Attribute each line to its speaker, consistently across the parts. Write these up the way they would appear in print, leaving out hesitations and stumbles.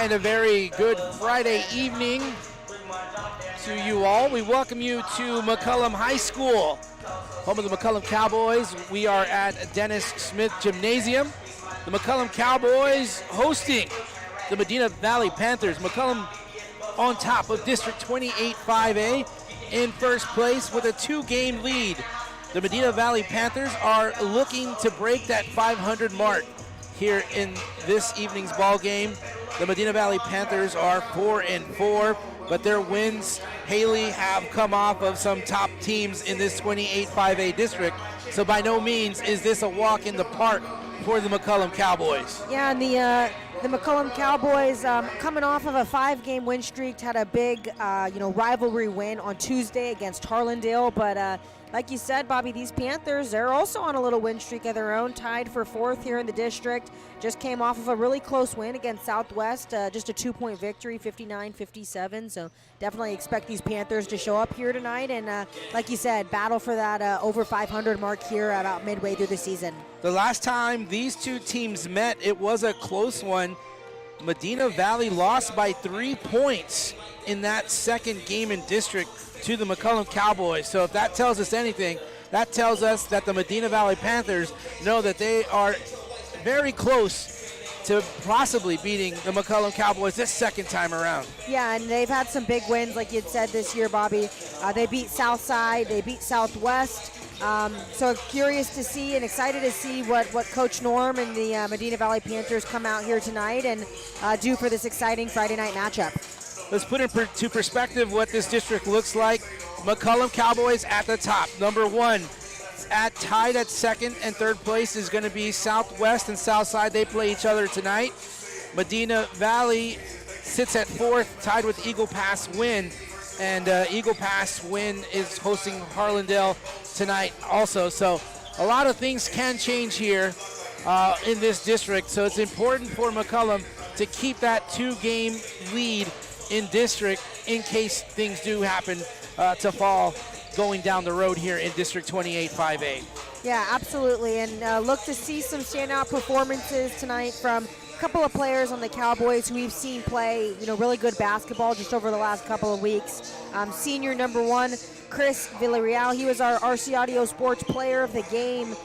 Speaker 1: And a very good Friday evening to you all. We welcome you to McCollum High School, home of the McCollum Cowboys. We are at Dennis Smith Gymnasium. The McCollum Cowboys hosting the Medina Valley Panthers. McCollum on top of District 28 5A in first place with a 2-game lead. The Medina Valley Panthers are looking to break that 500 mark here in this evening's ball game. The Medina Valley Panthers are 4-4, but their wins, Haley, have come off of some top teams in this 28 5A district. So by no means is this a walk in the park for the McCollum Cowboys.
Speaker 2: Yeah, and the McCollum Cowboys coming off of a 5-game win streak, had a big rivalry win on Tuesday against Harlandale, but like you said, Bobby, these Panthers, they're also on a little win streak of their own, tied for 4th here in the district. Just came off of a really close win against Southwest, just a 2-point victory, 59-57. So definitely expect these Panthers to show up here tonight and, like you said, battle for that over 500 mark here about midway through the season. The
Speaker 1: last time these two teams met, it was a close one. Medina Valley lost by 3 points in that second game in district to the McCollum Cowboys. So if that tells us anything, that tells us that the Medina Valley Panthers know that they are very close to possibly beating the McCollum Cowboys this second time around.
Speaker 2: Yeah, and they've had some big wins, like you'd said this year, Bobby. They beat Southside, they beat Southwest. So curious to see and excited to see what Coach Norm and the Medina Valley Panthers come out here tonight and do for this exciting Friday night matchup.
Speaker 1: Let's put into perspective what this district looks like. McCollum Cowboys at the top. Number 1, tied at 2nd and 3rd place is going to be Southwest and Southside. They play each other tonight. Medina Valley sits at 4th, tied with Eagle Pass Win. And Eagle Pass Win is hosting Harlandale tonight also. So a lot of things can change here in this district. So it's important for McCollum to keep that 2-game lead in district in case things do happen to fall going down the road here in District 28 5A.
Speaker 2: Yeah, absolutely, and look to see some standout performances tonight from a couple of players on the Cowboys who we've seen play, really good basketball just over the last couple of weeks. Senior number 1, Chris Villarreal, he was our RC Audio Sports Player of the Game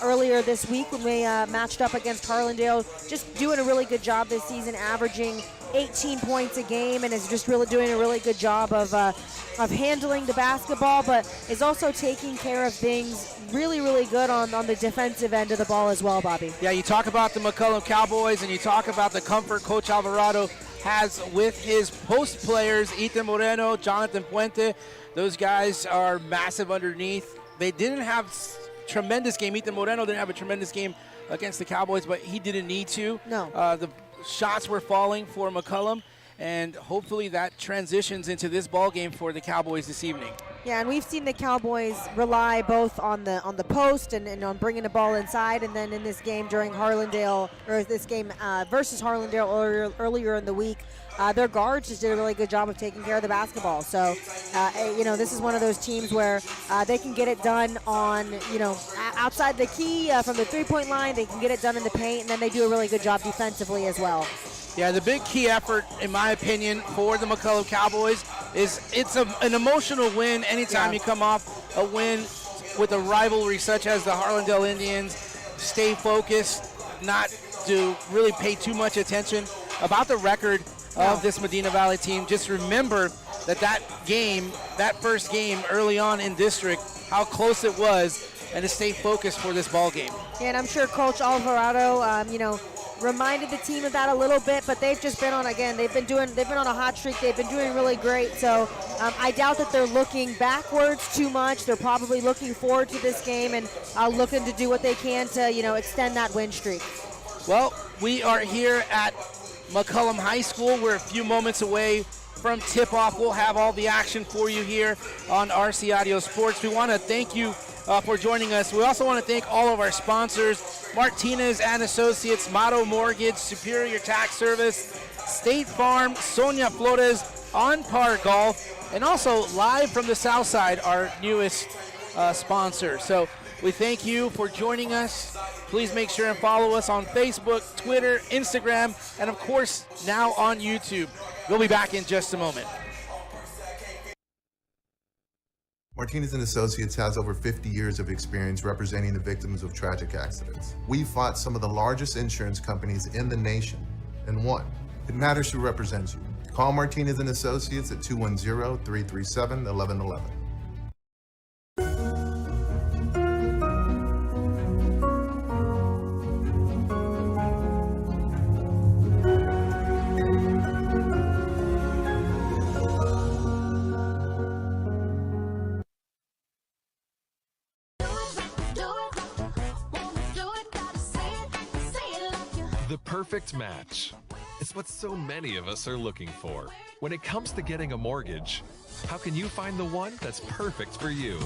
Speaker 2: earlier this week when we matched up against Harlandale. Just doing a really good job this season, averaging 18 points a game, and is just really doing a really good job of handling the basketball, but is also taking care of things really, really good on the defensive end of the ball as well, Bobby.
Speaker 1: Yeah, you talk about the McCollum Cowboys and you talk about the comfort Coach Alvarado has with his post players, Ethan Moreno, Jonathan Puente. Those guys are massive underneath. They didn't have tremendous game. Ethan Moreno didn't have a tremendous game against the Cowboys, but he didn't need to.
Speaker 2: No.
Speaker 1: The shots were falling for McCollum, and hopefully that transitions into this ball game for the Cowboys this evening.
Speaker 2: Yeah, and we've seen the Cowboys rely both on the post and on bringing the ball inside, and then in this game during Harlandale, or this game versus Harlandale earlier in the week, their guards just did a really good job of taking care of the basketball. So, this is one of those teams where they can get it done on, outside the key from the 3-point line. They can get it done in the paint, and then they do a really good job defensively as well.
Speaker 1: Yeah, the big key effort, in my opinion, for the McCollum Cowboys is it's an emotional win anytime you come off a win with a rivalry such as the Harlandale Indians. Stay focused, not to really pay too much attention about the record of this Medina Valley team. Just remember that game, that first game early on in district, how close it was, and to stay focused for this ball game.
Speaker 2: Yeah, and I'm sure Coach Alvarado, reminded the team of that a little bit, but they've just been on, again, they've been on a hot streak. They've been doing really great. So I doubt that they're looking backwards too much. They're probably looking forward to this game and looking to do what they can to, extend that win streak.
Speaker 1: Well, we are here at McCollum High School. We're a few moments away from tip-off. We'll have all the action for you here on RC Audio Sports. We want to thank you for joining us. We also want to thank all of our sponsors, Martinez and Associates, Motto Mortgage, Superior Tax Service, State Farm, Sonia Flores, On Par Golf, and also live from the South Side, our newest sponsor. So We thank you for joining us. Please make sure and follow us on Facebook, Twitter, Instagram, and of course, now on YouTube. We'll be back in just a moment.
Speaker 3: Martinez & Associates has over 50 years of experience representing the victims of tragic accidents. We fought some of the largest insurance companies in the nation and won. It matters who represents you. Call Martinez & Associates at 210-337-1111.
Speaker 4: The perfect match. It's what so many of us are looking for. When it comes to getting a mortgage, how can you find the one that's perfect for you?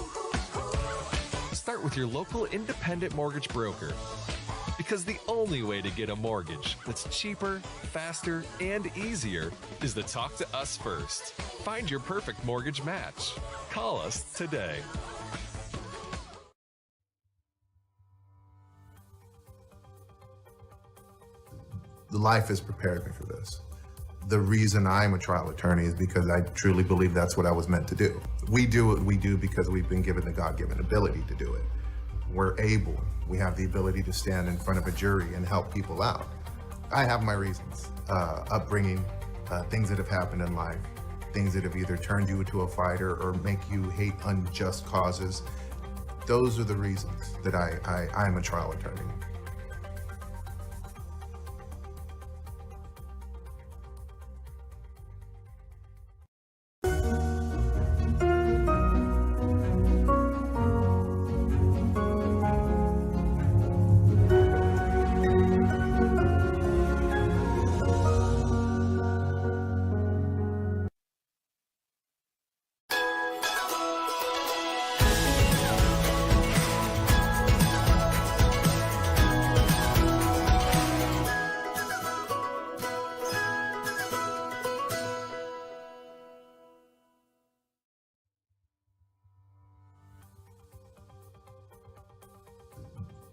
Speaker 4: Start with your local independent mortgage broker. Because the only way to get a mortgage that's cheaper, faster, and easier is to talk to us first. Find your perfect mortgage match. Call us today.
Speaker 3: Life has prepared me for this. The reason I'm a trial attorney is because I truly believe that's what I was meant to do. We do what we do because we've been given the God-given ability to do it. We're able, we have the ability to stand in front of a jury and help people out. I have my reasons, upbringing, things that have happened in life, things that have either turned you into a fighter or make you hate unjust causes. Those are the reasons that I'm a trial attorney.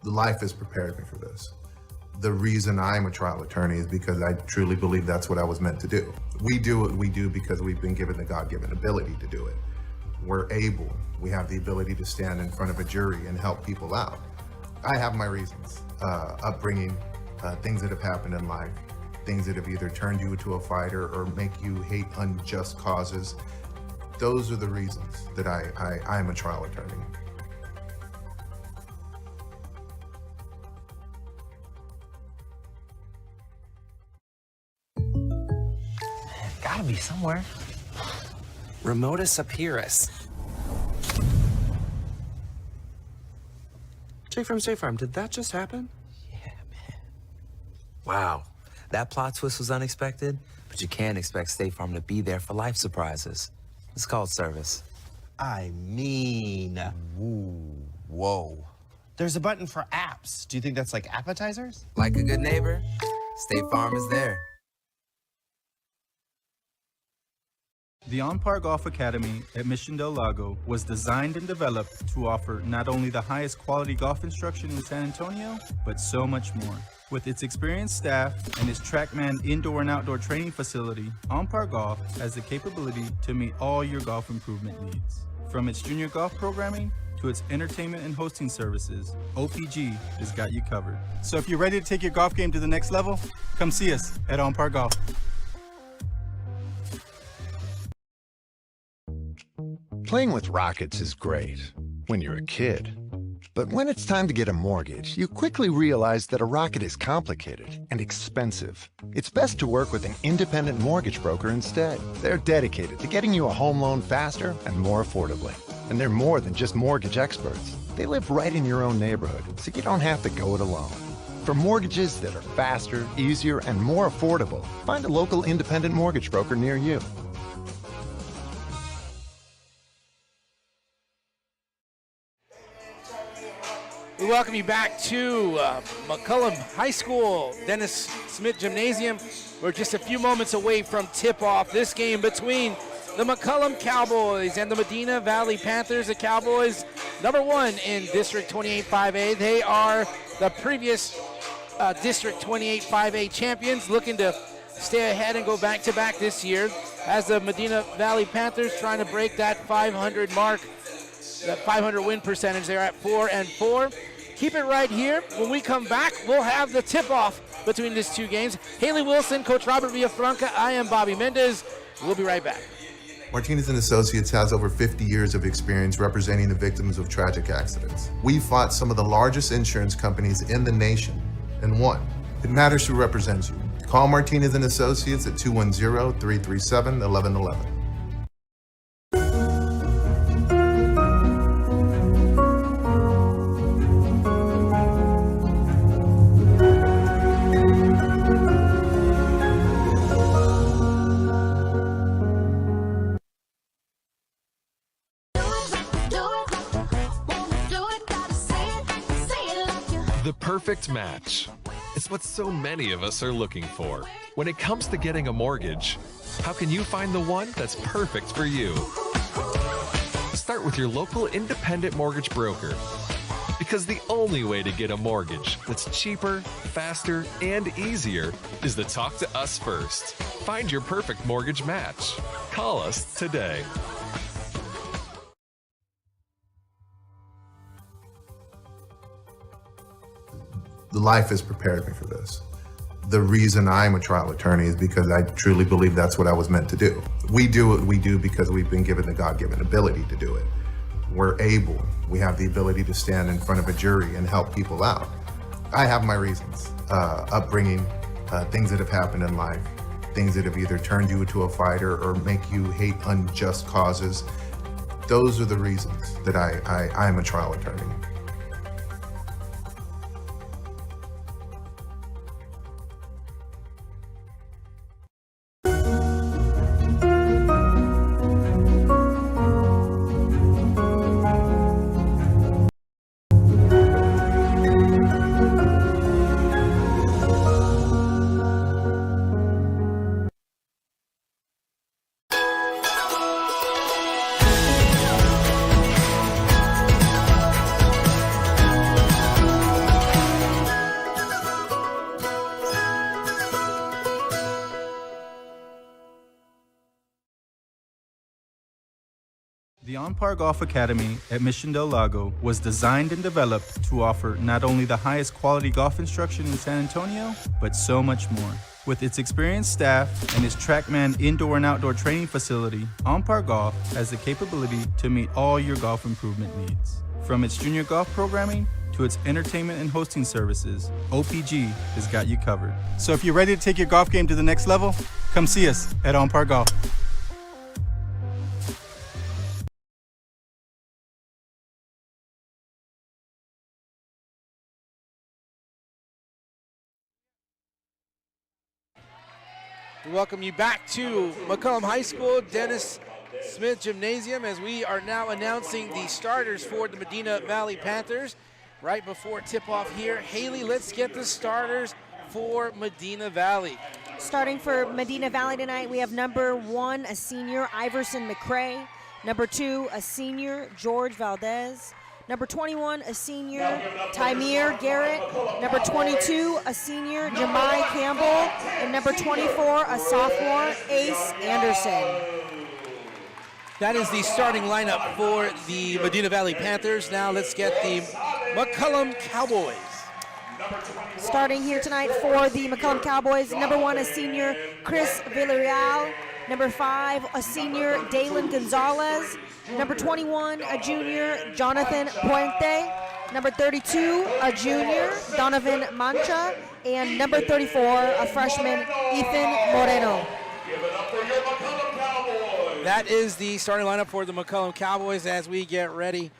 Speaker 3: Life has prepared me for this. The reason I'm a trial attorney is because I truly believe that's what I was meant to do. We do what we do because we've been given the God-given ability to do it. We're able, we have the ability to stand in front of a jury and help people out. I have my reasons, upbringing, things that have happened in life, things that have either turned you into a fighter or make you hate unjust causes. Those are the reasons that I'm a trial attorney.
Speaker 5: Gotta be somewhere. Remotus Apirus. Jake from State Farm, did that just happen? Yeah, man. Wow, that plot twist was unexpected, but you can't expect State Farm to be there for life surprises. It's called service.
Speaker 6: I mean, whoa. There's a button for apps. Do you think that's like appetizers?
Speaker 5: Like a good neighbor, State Farm is there.
Speaker 7: The On-Par Golf Academy at Mission Del Lago was designed and developed to offer not only the highest quality golf instruction in San Antonio, but so much more. With its experienced staff and its TrackMan indoor and outdoor training facility, On-Par Golf has the capability to meet all your golf improvement needs. From its junior golf programming to its entertainment and hosting services, OPG has got you covered. So if you're ready to take your golf game to the next level, come see us at On-Par Golf.
Speaker 8: Playing with rockets is great when you're a kid. But when it's time to get a mortgage, you quickly realize that a rocket is complicated and expensive. It's best to work with an independent mortgage broker instead. They're dedicated to getting you a home loan faster and more affordably. And they're more than just mortgage experts. They live right in your own neighborhood, so you don't have to go it alone. For mortgages that are faster, easier, and more affordable, find a local independent mortgage broker near you.
Speaker 1: We welcome you back to McCollum High School, Dennis Smith Gymnasium. We're just a few moments away from tip-off this game between the McCollum Cowboys and the Medina Valley Panthers. The Cowboys number 1 in District 28 5A. They are the previous District 28 5A champions, looking to stay ahead and go back-to-back this year as the Medina Valley Panthers trying to break that 500 mark, that 500 win percentage. They're at 4-4. Keep it right here. When we come back, we'll have the tip-off between these two games. Haley Wilson, Coach Robert Villafranca, I am Bobby Mendez. We'll be right back.
Speaker 3: Martinez & Associates has over 50 years of experience representing the victims of tragic accidents. We fought some of the largest insurance companies in the nation and won. It matters who represents you. Call Martinez & Associates at 210-337-1111.
Speaker 4: The perfect match. It's what so many of us are looking for. When it comes to getting a mortgage, how can you find the one that's perfect for you? Start with your local independent mortgage broker. Because the only way to get a mortgage that's cheaper, faster, and easier is to talk to us first. Find your perfect mortgage match. Call us today.
Speaker 3: Life has prepared me for this. The reason I'm a trial attorney is because I truly believe that's what I was meant to do. We do what we do because we've been given the God-given ability to do it. We have the ability to stand in front of a jury and help people out. I have my reasons, upbringing, things that have happened in life, things that have either turned you into a fighter or make you hate unjust causes. Those are the reasons that I'm a trial attorney.
Speaker 7: The On-Par Golf Academy at Mission Del Lago was designed and developed to offer not only the highest quality golf instruction in San Antonio, but so much more. With its experienced staff and its TrackMan indoor and outdoor training facility, On-Par Golf has the capability to meet all your golf improvement needs. From its junior golf programming to its entertainment and hosting services, OPG has got you covered. So if you're ready to take your golf game to the next level, come see us at On-Par Golf.
Speaker 1: We welcome you back to McCollum High School, Dennis Smith Gymnasium, as we are now announcing the starters for the Medina Valley Panthers. Right before tip-off here, Haley, let's get the starters for Medina Valley.
Speaker 2: Starting for Medina Valley tonight, we have number 1, a senior, Iverson McCrae. Number 2, a senior, George Valdez. Number 21, a senior, Tymir Garrett. Number 22, a senior, Jemai Campbell. And number 24, a sophomore, Ace Anderson.
Speaker 1: That is the starting lineup for the Medina Valley Panthers. Now let's get the McCollum Cowboys.
Speaker 2: Starting here tonight for the McCollum Cowboys, number 1, a senior, Chris Villarreal. Number 5, a senior, Dalen Gonzalez. Number 21, a junior, Jonathan Puente. Number 32, a junior, Donovan Mancha. And number 34, a freshman, Ethan Moreno.
Speaker 1: That is the starting lineup for the McCollum Cowboys as we get ready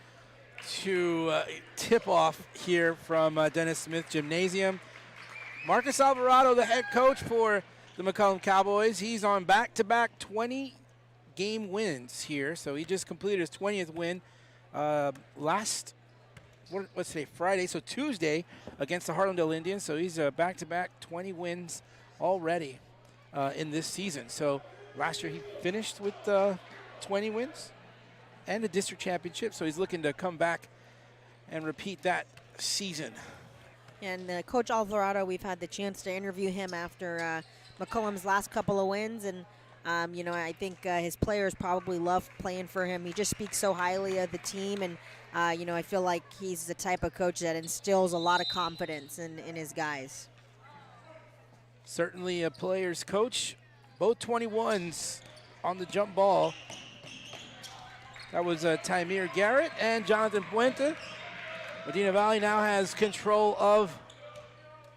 Speaker 1: to tip off here from Dennis Smith Gymnasium. Marcus Alvarado, the head coach for the McCollum Cowboys, he's on back-to-back 20-game wins here. So he just completed his 20th win what's today, Friday, so Tuesday against the Harlandale Indians. So he's back-to-back 20 wins already in this season. So last year he finished with 20 wins and the district championship. So he's looking to come back and repeat that season.
Speaker 2: And Coach Alvarado, we've had the chance to interview him after McCollum's last couple of wins, and you know, I think his players probably love playing for him. He just speaks so highly of the team, and you know, I feel like he's the type of coach that instills a lot of confidence in his guys.
Speaker 1: Certainly a player's coach. Both 21s on the jump ball. That was Tymir Garrett and Jonathan Puente. Medina Valley now has control of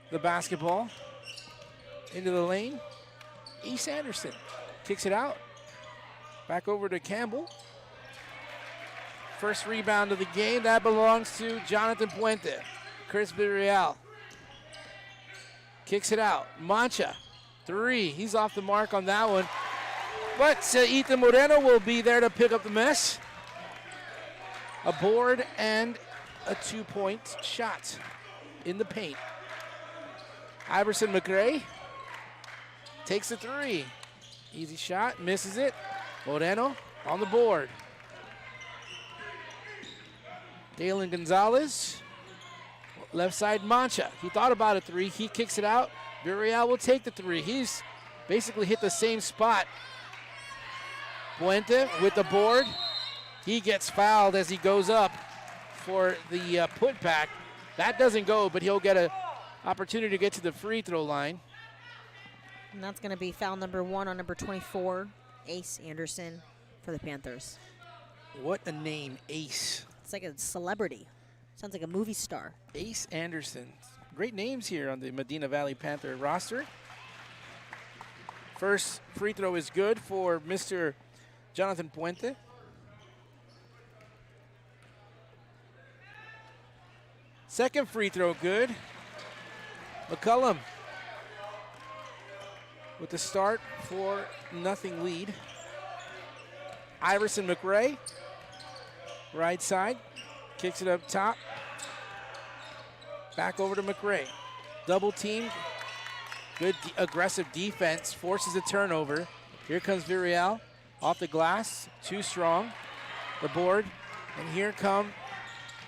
Speaker 1: the basketball. Into the lane. East Anderson kicks it out. Back over to Campbell. First rebound of the game. That belongs to Jonathan Puente. Chris Villarreal kicks it out. Mancha, 3. He's off the mark on that one. But Ethan Moreno will be there to pick up the mess. A board and a 2-point shot in the paint. Iverson McRae takes a 3. Easy shot, misses it. Moreno on the board. Dalen Gonzalez, left side Mancha. He thought about a 3, he kicks it out. Villarreal will take the 3. He's basically hit the same spot. Puente with the board. He gets fouled as he goes up for the putback. That doesn't go, but he'll get an opportunity to get to the free throw line.
Speaker 2: And that's going to be foul number 1 on number 24, Ace Anderson for the Panthers.
Speaker 1: What a name, Ace.
Speaker 2: It's like a celebrity. Sounds like a movie star.
Speaker 1: Ace Anderson. Great names here on the Medina Valley Panther roster. First free throw is good for Mr. Jonathan Puente. Second free throw good. McCollum with the start 4-0 lead. Iverson McRae, right side, kicks it up top. Back over to McRae. Double team. Good aggressive defense, forces a turnover. Here comes Villarreal off the glass, too strong. The board, and here come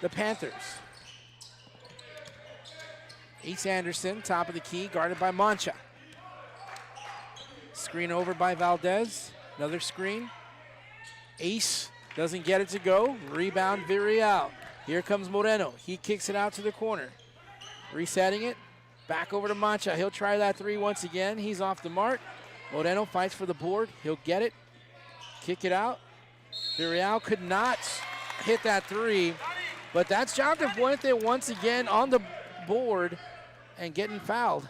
Speaker 1: the Panthers. Ace Anderson, top of the key, guarded by Mancha. Screen over by Valdez. Another screen. Ace doesn't get it to go. Rebound Villarreal. Here comes Moreno. He kicks it out to the corner. Resetting it. Back over to Mancha. He'll try that 3 once again. He's off the mark. Moreno fights for the board. He'll get it. Kick it out. Villarreal could not hit that 3. But that's Jonathan Puente once again on the board and getting fouled.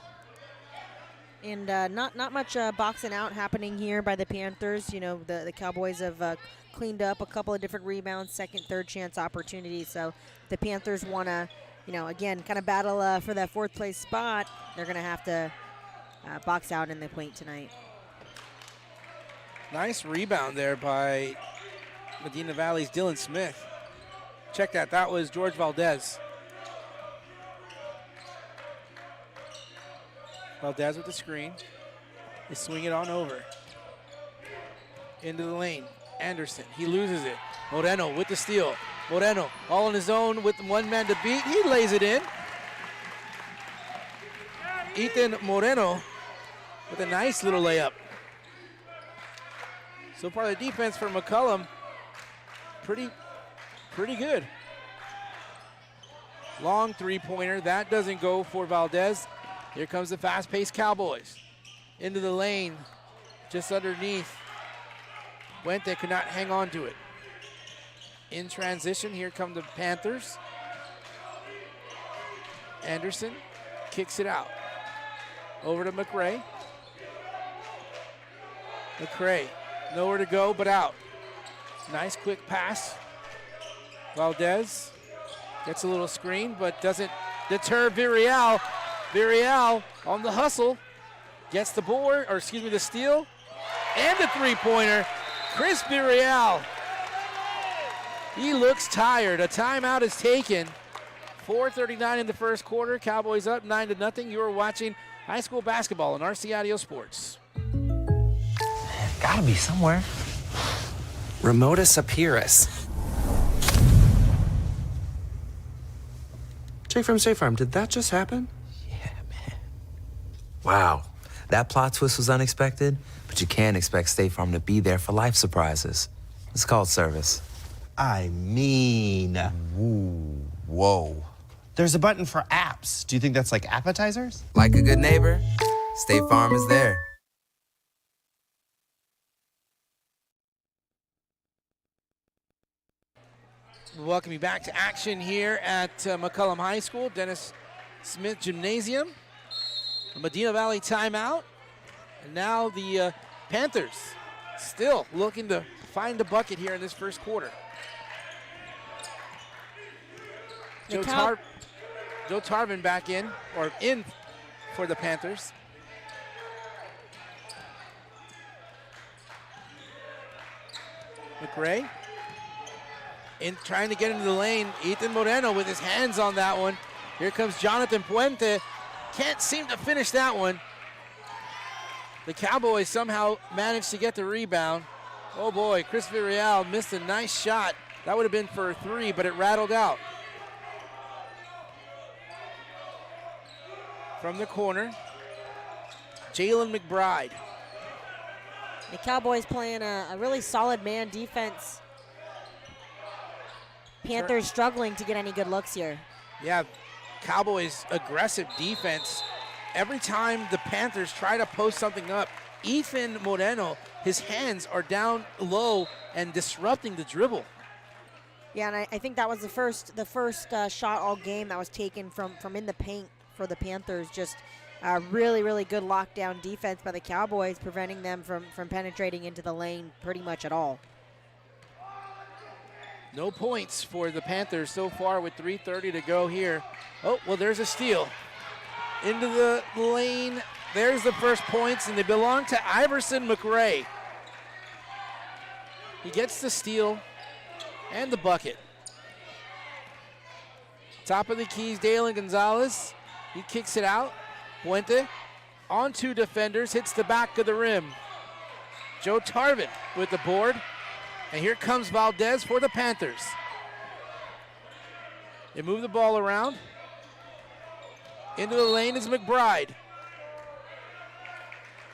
Speaker 2: And not much boxing out happening here by the Panthers. You know, the Cowboys have cleaned up a couple of different rebounds, second, third chance opportunities. So the Panthers want to, you know, again, kind of battle for that 4th place spot. They're going to have to box out in the paint tonight.
Speaker 1: Nice rebound there by Medina Valley's Dylan Smith. Check that. That was George Valdez. Valdez with the screen. They swing it on over. Into the lane. Anderson, he loses it. Moreno with the steal. Moreno all on his own with 1 man to beat. He lays it in. Ethan Moreno with a nice little layup. So far the defense for McCollum, pretty good. Long 3-pointer, that doesn't go for Valdez. Here comes the fast-paced Cowboys. Into the lane, just underneath. Puente could not hang on to it. In transition, here come the Panthers. Anderson kicks it out. Over to McRae. McRae, nowhere to go but out. Nice quick pass. Valdez gets a little screen but doesn't deter Villarreal. Villarreal on the hustle, gets the board, or excuse me, the steal, and the 3-pointer. Chris Villarreal, he looks tired. A timeout is taken. 4:39 in the first quarter. Cowboys up 9-0. You are watching high school basketball on RC Audio Sports.
Speaker 5: Gotta be somewhere. Remotus Apirus.
Speaker 6: Jake from State Farm, did that just happen?
Speaker 5: Yeah, man. Wow. That plot twist was unexpected, but you can't expect State Farm to be there for life surprises. It's called service.
Speaker 6: I mean, whoa. There's a button for apps. Do you think that's like appetizers?
Speaker 5: Like a good neighbor, State Farm is there.
Speaker 1: Welcome you back to action here at McCollum High School, Dennis Smith Gymnasium. A Medina Valley timeout. And now the Panthers still looking to find a bucket here in this first quarter. Joe Tarvin back in for the Panthers. McRae trying to get into the lane. Ethan Moreno with his hands on that one. Here comes Jonathan Puente. Can't seem to finish that one. The Cowboys somehow managed to get the rebound. Oh boy, Chris Villarreal missed a nice shot. That would have been for a three, but it rattled out. From the corner, Jalen McBride.
Speaker 2: The Cowboys playing a really solid man defense. Panthers struggling to get any good looks here.
Speaker 1: Yeah, Cowboys aggressive defense. Every time the Panthers try to post something up, Ethan Moreno, his hands are down low and disrupting the dribble.
Speaker 2: Yeah, and I think that was the first shot all game that was taken from in the paint for the Panthers. Just really, really good lockdown defense by the Cowboys, preventing them from penetrating into the lane pretty much at all.
Speaker 1: No points for the Panthers so far with 3:30 to go here. Oh, well, there's a steal. Into the lane. There's the first points, and they belong to Iverson McRae. He gets the steal and the bucket. Top of the keys, Dalen Gonzalez. He kicks it out. Puente on two defenders, hits the back of the rim. Joe Tarvin with the board. And here comes Valdez for the Panthers. They move the ball around. Into the lane is McBride.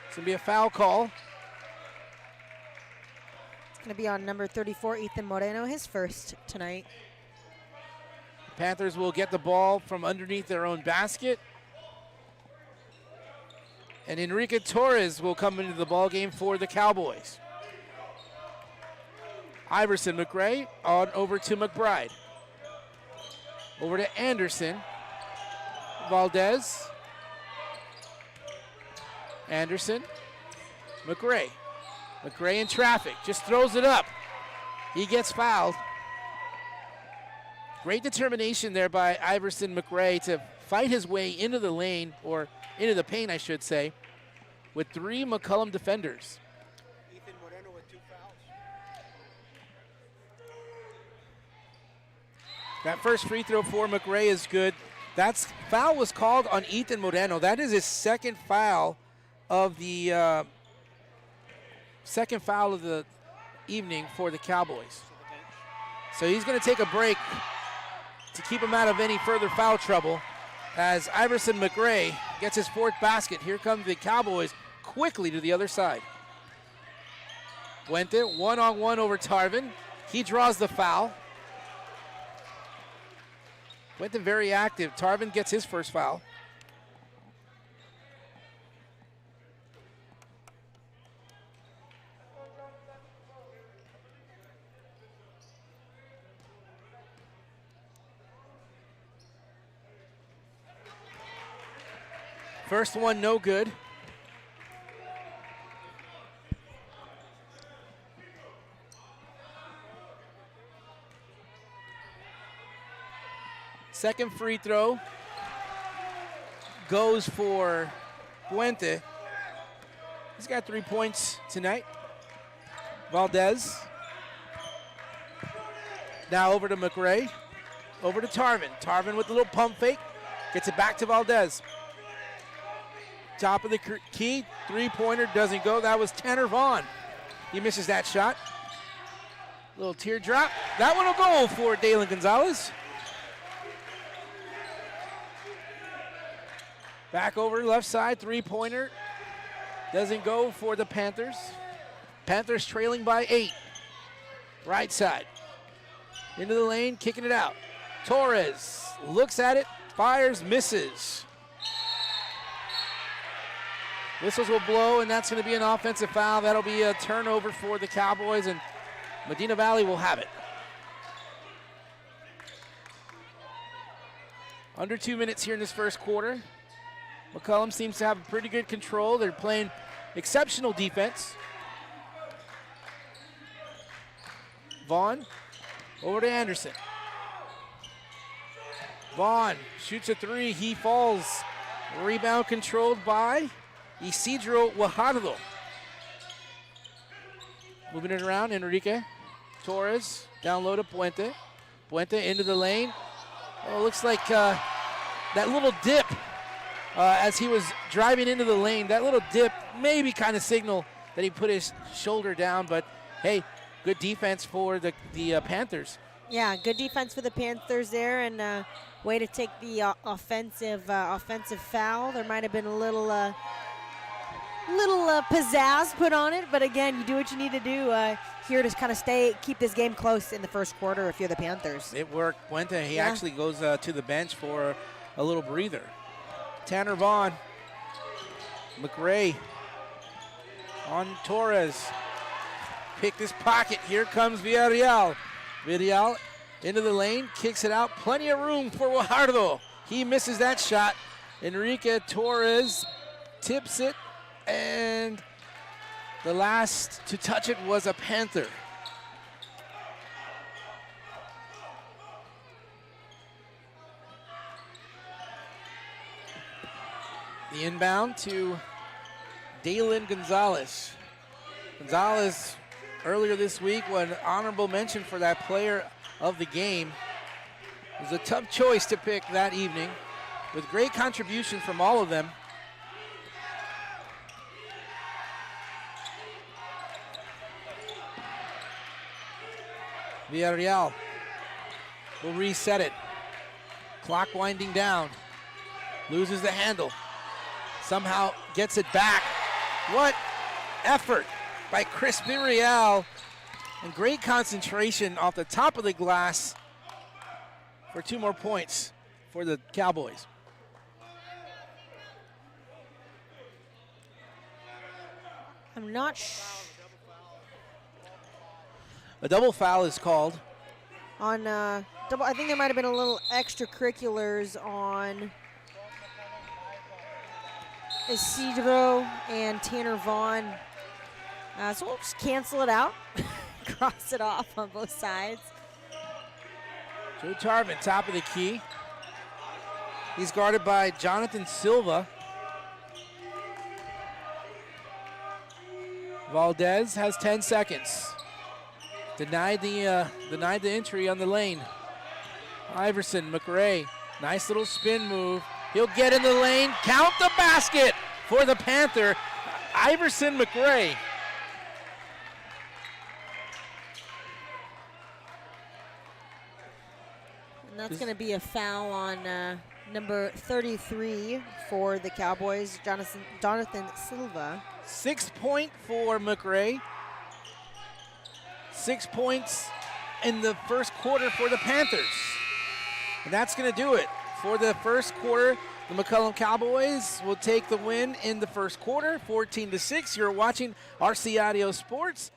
Speaker 1: It's going to be a foul call.
Speaker 2: It's going to be on number 34, Ethan Moreno, his first tonight.
Speaker 1: Panthers will get the ball from underneath their own basket. And Enrique Torres will come into the ball game for the Cowboys. Iverson McRae on over to McBride. Over to Anderson. Valdez. Anderson. McRae. McRae in traffic. Just throws it up. He gets fouled. Great determination there by Iverson McRae to fight his way into the lane, or into the paint, I should say, with three McCollum defenders.
Speaker 9: Ethan Moreno with 2 fouls.
Speaker 1: That first free throw for McRae is good. That foul was called on Ethan Moreno. That is his second foul of the evening for the Cowboys. So he's going to take a break to keep him out of any further foul trouble as Iverson McRae gets his fourth basket. Here come the Cowboys quickly to the other side. Puente one-on-one over Tarvin. He draws the foul. Puente very active. Tarvin gets his first foul. First one, no good. Second free throw goes for Puente. He's got 3 points tonight. Valdez. Now over to McRae. Over to Tarvin. Tarvin with a little pump fake. Gets it back to Valdez. Top of the key. Three-pointer doesn't go. That was Tanner Vaughn. He misses that shot. Little teardrop. That one will go for Dalen Gonzalez. Back over left side, three-pointer. Doesn't go for the Panthers. Panthers trailing by 8. Right side. Into the lane, kicking it out. Torres looks at it, fires, misses. Whistles will blow, and that's going to be an offensive foul. That'll be a turnover for the Cowboys, and Medina Valley will have it. Under 2 minutes here in this first quarter. McCollum seems to have pretty good control. They're playing exceptional defense. Vaughn over to Anderson. Vaughn shoots a three. He falls. Rebound controlled by Isidro Guajardo. Moving it around, Enrique. Torres down low to Puente. Puente into the lane. Oh, looks like that little dip as he was driving into the lane. That little dip maybe kind of signal that he put his shoulder down, but hey, good defense for the Panthers.
Speaker 2: Yeah, good defense for the Panthers there, and way to take the offensive foul. There might have been a little pizzazz put on it, but again, you do what you need to do here to kind of keep this game close in the first quarter if you're the Panthers.
Speaker 1: It worked. Puente, he actually goes to the bench for a little breather. Tanner Vaughn. McRae on Torres. Pick this pocket. Here comes Villarreal. Villarreal into the lane, kicks it out. Plenty of room for Guajardo. He misses that shot. Enrique Torres tips it, and the last to touch it was a Panther. The inbound to Dalen Gonzalez. Gonzalez earlier this week won an honorable mention for that player of the game. It was a tough choice to pick that evening with great contribution from all of them. Villarreal will reset it. Clock winding down. Loses the handle. Somehow gets it back. What effort by Chris Villarreal, and great concentration off the top of the glass for 2 more points for the Cowboys.
Speaker 2: I'm not
Speaker 1: A double foul is called.
Speaker 2: on I think there might have been a little extracurriculars on Isidro and Tanner Vaughn. So we'll just cancel it out, cross it off on both sides.
Speaker 1: Joe Tarvin, top of the key. He's guarded by Jonathan Silva. Valdez has 10 seconds. Denied the entry on the lane. Iverson, McRae, nice little spin move. He'll get in the lane, count the basket for the Panther. Iverson McRae.
Speaker 2: And that's going to be a foul on number 33 for the Cowboys, Jonathan Silva.
Speaker 1: 6 point for McRae. 6 points in the first quarter for the Panthers. And that's going to do it for the first quarter. The McCollum Cowboys will take the win in the first quarter, 14-6. You're watching RC Audio Sports.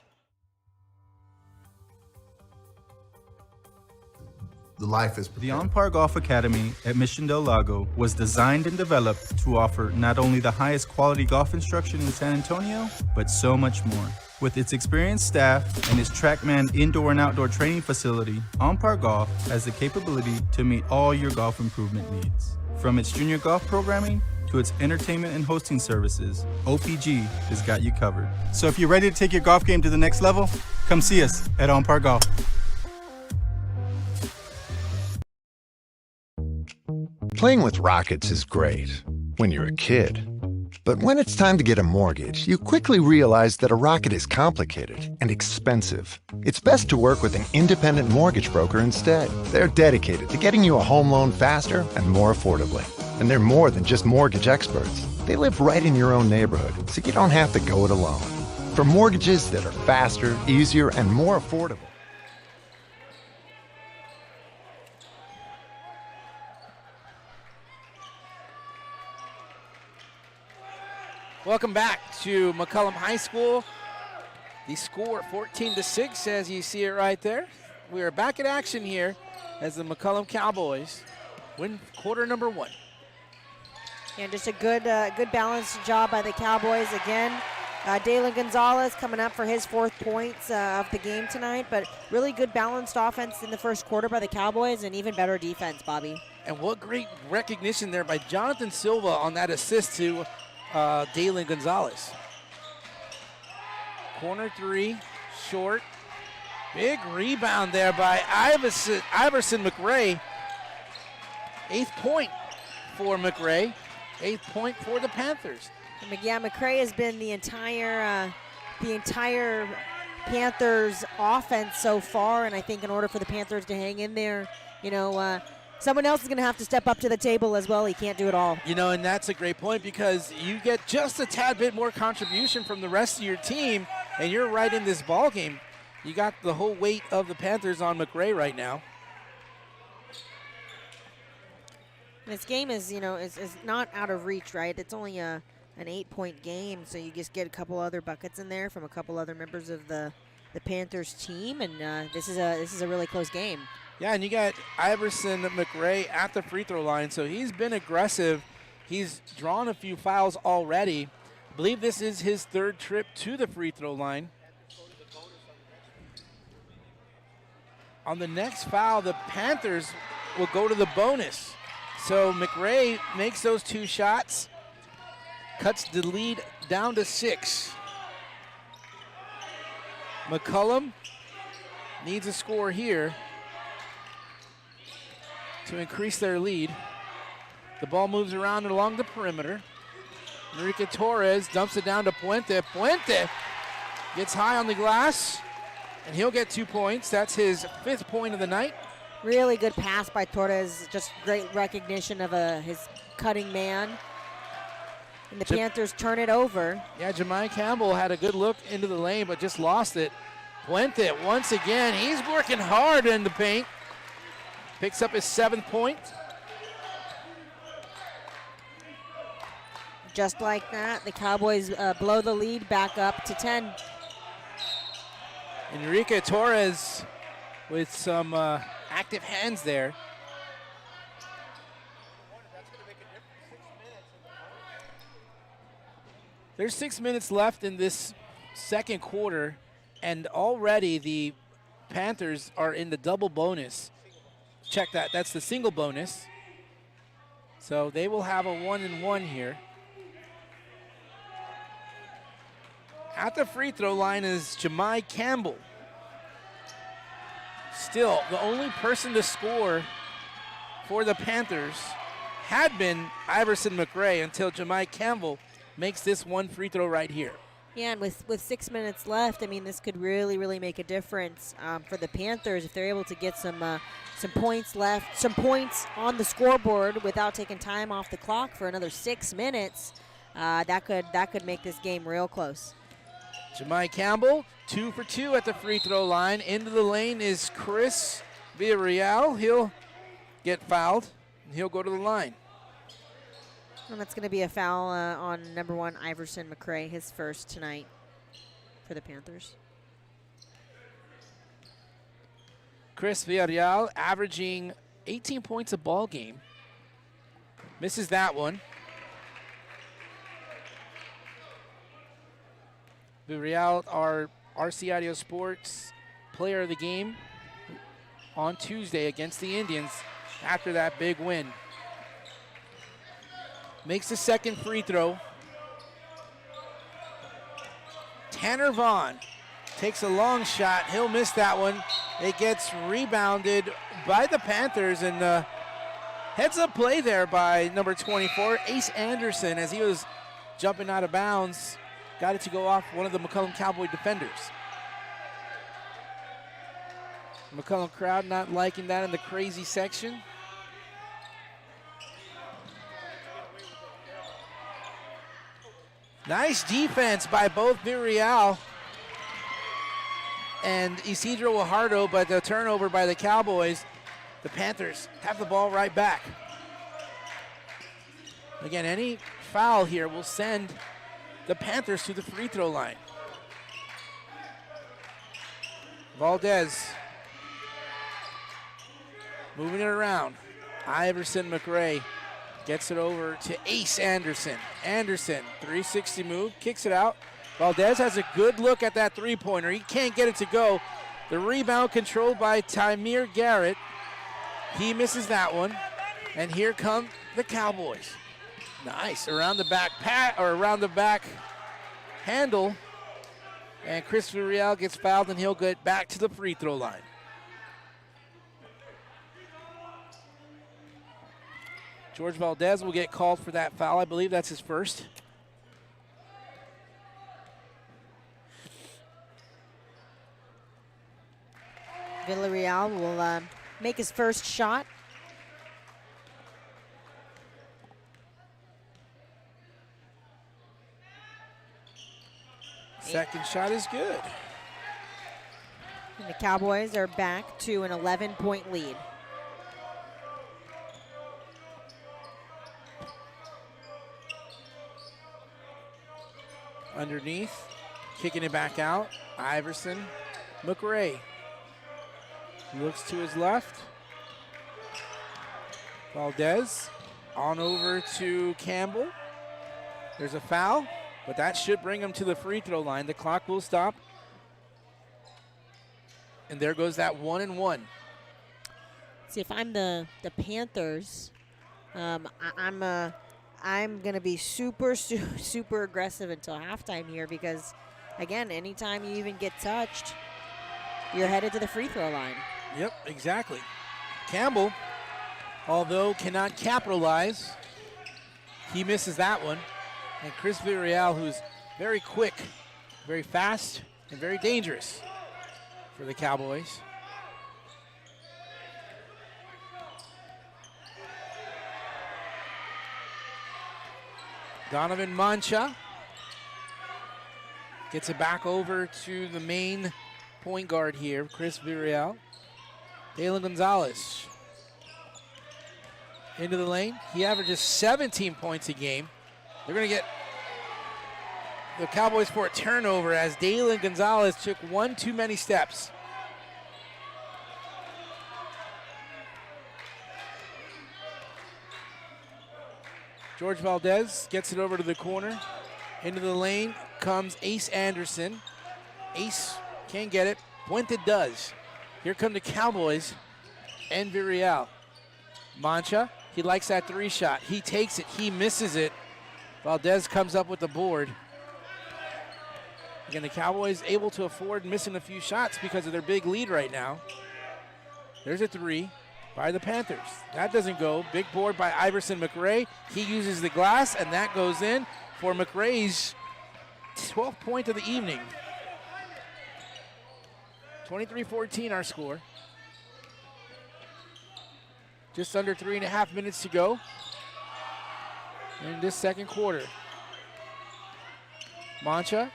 Speaker 3: The life is
Speaker 7: The
Speaker 3: prepared.
Speaker 7: On-Par Golf Academy at Mission Del Lago was designed and developed to offer not only the highest quality golf instruction in San Antonio, but so much more. With its experienced staff and its TrackMan indoor and outdoor training facility, On-Par Golf has the capability to meet all your golf improvement needs. From its junior golf programming to its entertainment and hosting services, OPG has got you covered. So if you're ready to take your golf game to the next level, come see us at On-Par Golf.
Speaker 8: Playing with rockets is great when you're a kid. But when it's time to get a mortgage, you quickly realize that a rocket is complicated and expensive. It's best to work with an independent mortgage broker instead. They're dedicated to getting you a home loan faster and more affordably. And they're more than just mortgage experts. They live right in your own neighborhood, so you don't have to go it alone. For mortgages that are faster, easier, and more affordable.
Speaker 1: Welcome back to McCollum High School. The score 14-6 as you see it right there. We are back in action here as the McCollum Cowboys win quarter number 1.
Speaker 2: And just a good balanced job by the Cowboys again. Dalen Gonzalez coming up for his 4th points of the game tonight, but really good balanced offense in the first quarter by the Cowboys and even better defense, Bobby.
Speaker 1: And what great recognition there by Jonathan Silva on that assist to Dalen Gonzalez. Corner 3, short. Big rebound there by Iverson McRae. 8th point for McRae. 8th point for the Panthers.
Speaker 2: And yeah, McRae has been the entire Panthers offense so far, and I think in order for the Panthers to hang in there, someone else is going to have to step up to the table as well. He can't do it all.
Speaker 1: And that's a great point because you get just a tad bit more contribution from the rest of your team, and you're right in this ball game. You got the whole weight of the Panthers on McRae right now.
Speaker 2: This game is not out of reach, right? It's only an 8-point game, so you just get a couple other buckets in there from a couple other members of the Panthers team, and this is a really close game.
Speaker 1: Yeah, and you got Iverson McRae at the free throw line, so he's been aggressive. He's drawn a few fouls already. I believe this is his 3rd trip to the free throw line. On the next foul, the Panthers will go to the bonus. So McRae makes those 2 shots, cuts the lead down to 6. McCollum needs a score here to increase their lead. The ball moves around along the perimeter. Enrique Torres dumps it down to Puente. Puente gets high on the glass, and he'll get 2 points. That's his 5th point of the night.
Speaker 2: Really good pass by Torres. Just great recognition of his cutting man. And the Panthers turn it over.
Speaker 1: Yeah, Jemai Campbell had a good look into the lane, but just lost it. Puente once again. He's working hard in the paint. Picks up his 7th point.
Speaker 2: Just like that, the Cowboys blow the lead back up to 10.
Speaker 1: Enrique Torres with some active hands there. There's 6 minutes left in this second quarter, and already the Panthers are in the double bonus. Check that, that's the single bonus. So they will have a 1-and-1 here. At the free throw line is Jemai Campbell. Still, the only person to score for the Panthers had been Iverson McRae until Jemai Campbell makes this one free throw right here.
Speaker 2: Yeah, and with 6 minutes left, I mean, this could really, really make a difference for the Panthers if they're able to get some points left, some points on the scoreboard without taking time off the clock for another 6 minutes. That could make this game real close.
Speaker 1: Jemai Campbell, 2 for 2 at the free throw line. Into the lane is Chris Villarreal. He'll get fouled, and he'll go to the line.
Speaker 2: And that's going to be a foul on number 1, Iverson McRae, his first tonight for the Panthers.
Speaker 1: Chris Villarreal averaging 18 points a ball game. Misses that one. Villarreal, our RC Audio Sports player of the game on Tuesday against the Indians after that big win. Makes the second free throw. Tanner Vaughn takes a long shot. He'll miss that one. It gets rebounded by the Panthers, and heads up play there by number 24, Ace Anderson, as he was jumping out of bounds. Got it to go off one of the McCollum Cowboy defenders. McCollum crowd not liking that in the crazy section. Nice defense by both Villarreal and Isidro Guajardo, but the turnover by the Cowboys. The Panthers have the ball right back. Again, any foul here will send the Panthers to the free throw line. Valdez moving it around. Iverson McRae gets it over to Ace Anderson. Anderson, 360 move, kicks it out. Valdez has a good look at that three-pointer. He can't get it to go. The rebound controlled by Tymir Garrett. He misses that one. And here come the Cowboys. Nice, around the back around the back handle. And Chris Villarreal gets fouled, and he'll get back to the free throw line. George Valdez will get called for that foul. I believe that's his first.
Speaker 2: Villarreal will make his first shot.
Speaker 1: Second shot is good.
Speaker 2: And the Cowboys are back to an 11-point lead.
Speaker 1: Underneath, kicking it back out. Iverson McRae looks to his left. Valdez on over to Campbell. There's a foul, but that should bring him to the free throw line. The clock will stop. And there goes that 1-and-1.
Speaker 2: See, if I'm the Panthers, I'm going to be super aggressive until halftime here because, again, anytime you even get touched, you're headed to the free throw line.
Speaker 1: Yep, exactly. Campbell, although cannot capitalize, he misses that one. And Chris Villarreal, who's very quick, very fast, and very dangerous for the Cowboys. Donovan Mancha gets it back over to the main point guard here, Chris Villarreal. Dalen Gonzalez into the lane. He averages 17 points a game. They're going to get the Cowboys for a turnover as Dalen Gonzalez took one too many steps. George Valdez gets it over to the corner. Into the lane comes Ace Anderson. Ace can't get it. Puente does. Here come the Cowboys and Villarreal. Mancha, he likes that three shot. He takes it, he misses it. Valdez comes up with the board. Again, the Cowboys able to afford missing a few shots because of their big lead right now. There's a three by the Panthers. That doesn't go. Big board by Iverson McRae. He uses the glass, and that goes in for McRae's 12th point of the evening. 23-14 our score. Just under 3.5 minutes to go in this second quarter. Mancha,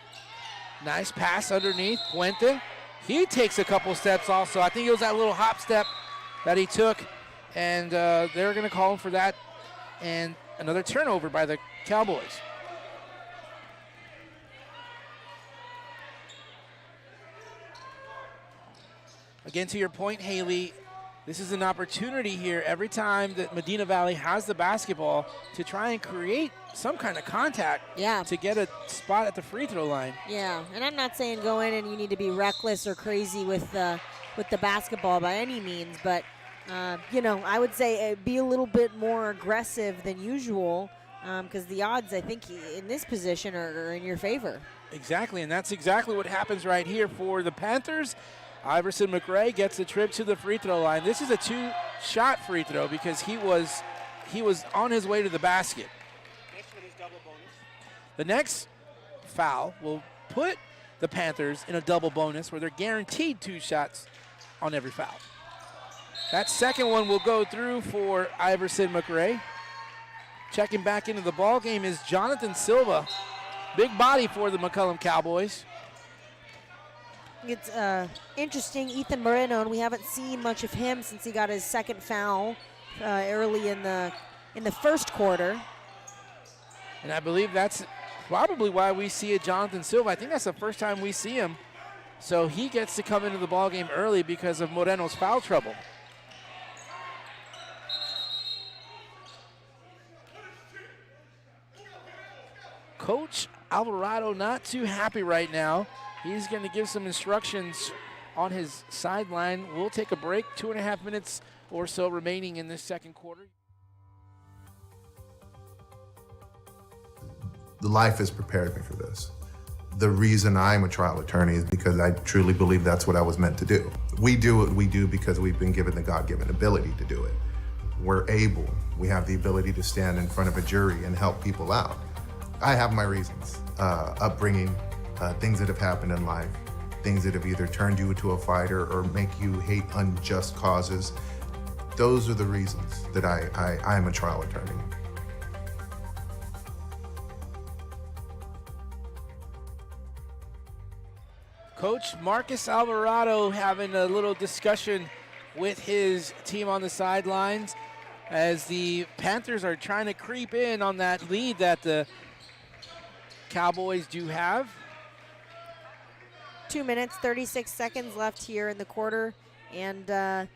Speaker 1: nice pass underneath. Puente, he takes a couple steps also. I think it was that little hop step that he took, and they're going to call him for that. And another turnover by the Cowboys. Again, to your point, Haley, this is an opportunity here every time that Medina Valley has the basketball to try and create some kind of contact to get a spot at the free throw line.
Speaker 2: Yeah, and I'm not saying go in and you need to be reckless or crazy with the basketball by any means, but you know, I would say be a little bit more aggressive than usual because the odds, I think, in this position are in your favor.
Speaker 1: Exactly, and that's exactly what happens right here for the Panthers. Iverson McRae gets a trip to the free throw line. This is a two-shot free throw because he was on his way to the basket.
Speaker 9: Next one is double bonus.
Speaker 1: The next foul will put the Panthers in a double bonus where they're guaranteed 2 shots on every foul. That second one will go through for Iverson McRae. Checking back into the ball game is Jonathan Silva. Big body for the McCollum Cowboys.
Speaker 2: It's interesting, Ethan Moreno, and we haven't seen much of him since he got his second foul early in the first quarter.
Speaker 1: And I believe that's probably why we see a Jonathan Silva. I think that's the first time we see him. So he gets to come into the ballgame early because of Moreno's foul trouble. Coach Alvarado not too happy right now. He's going to give some instructions on his sideline. We'll take a break, 2.5 minutes or so remaining in this second quarter.
Speaker 3: The life has prepared me for this. The reason I'm a trial attorney is because I truly believe that's what I was meant to do. We do what we do because we've been given the God-given ability to do it. We're able, we have the ability to stand in front of a jury and help people out. I have my reasons, upbringing, things that have happened in life, things that have either turned you into a fighter or make you hate unjust causes. Those are the reasons that I am a trial attorney.
Speaker 1: Coach Marcus Alvarado having a little discussion with his team on the sidelines as the Panthers are trying to creep in on that lead that the Cowboys do have.
Speaker 2: 2 minutes, 36 seconds left here in the quarter, and the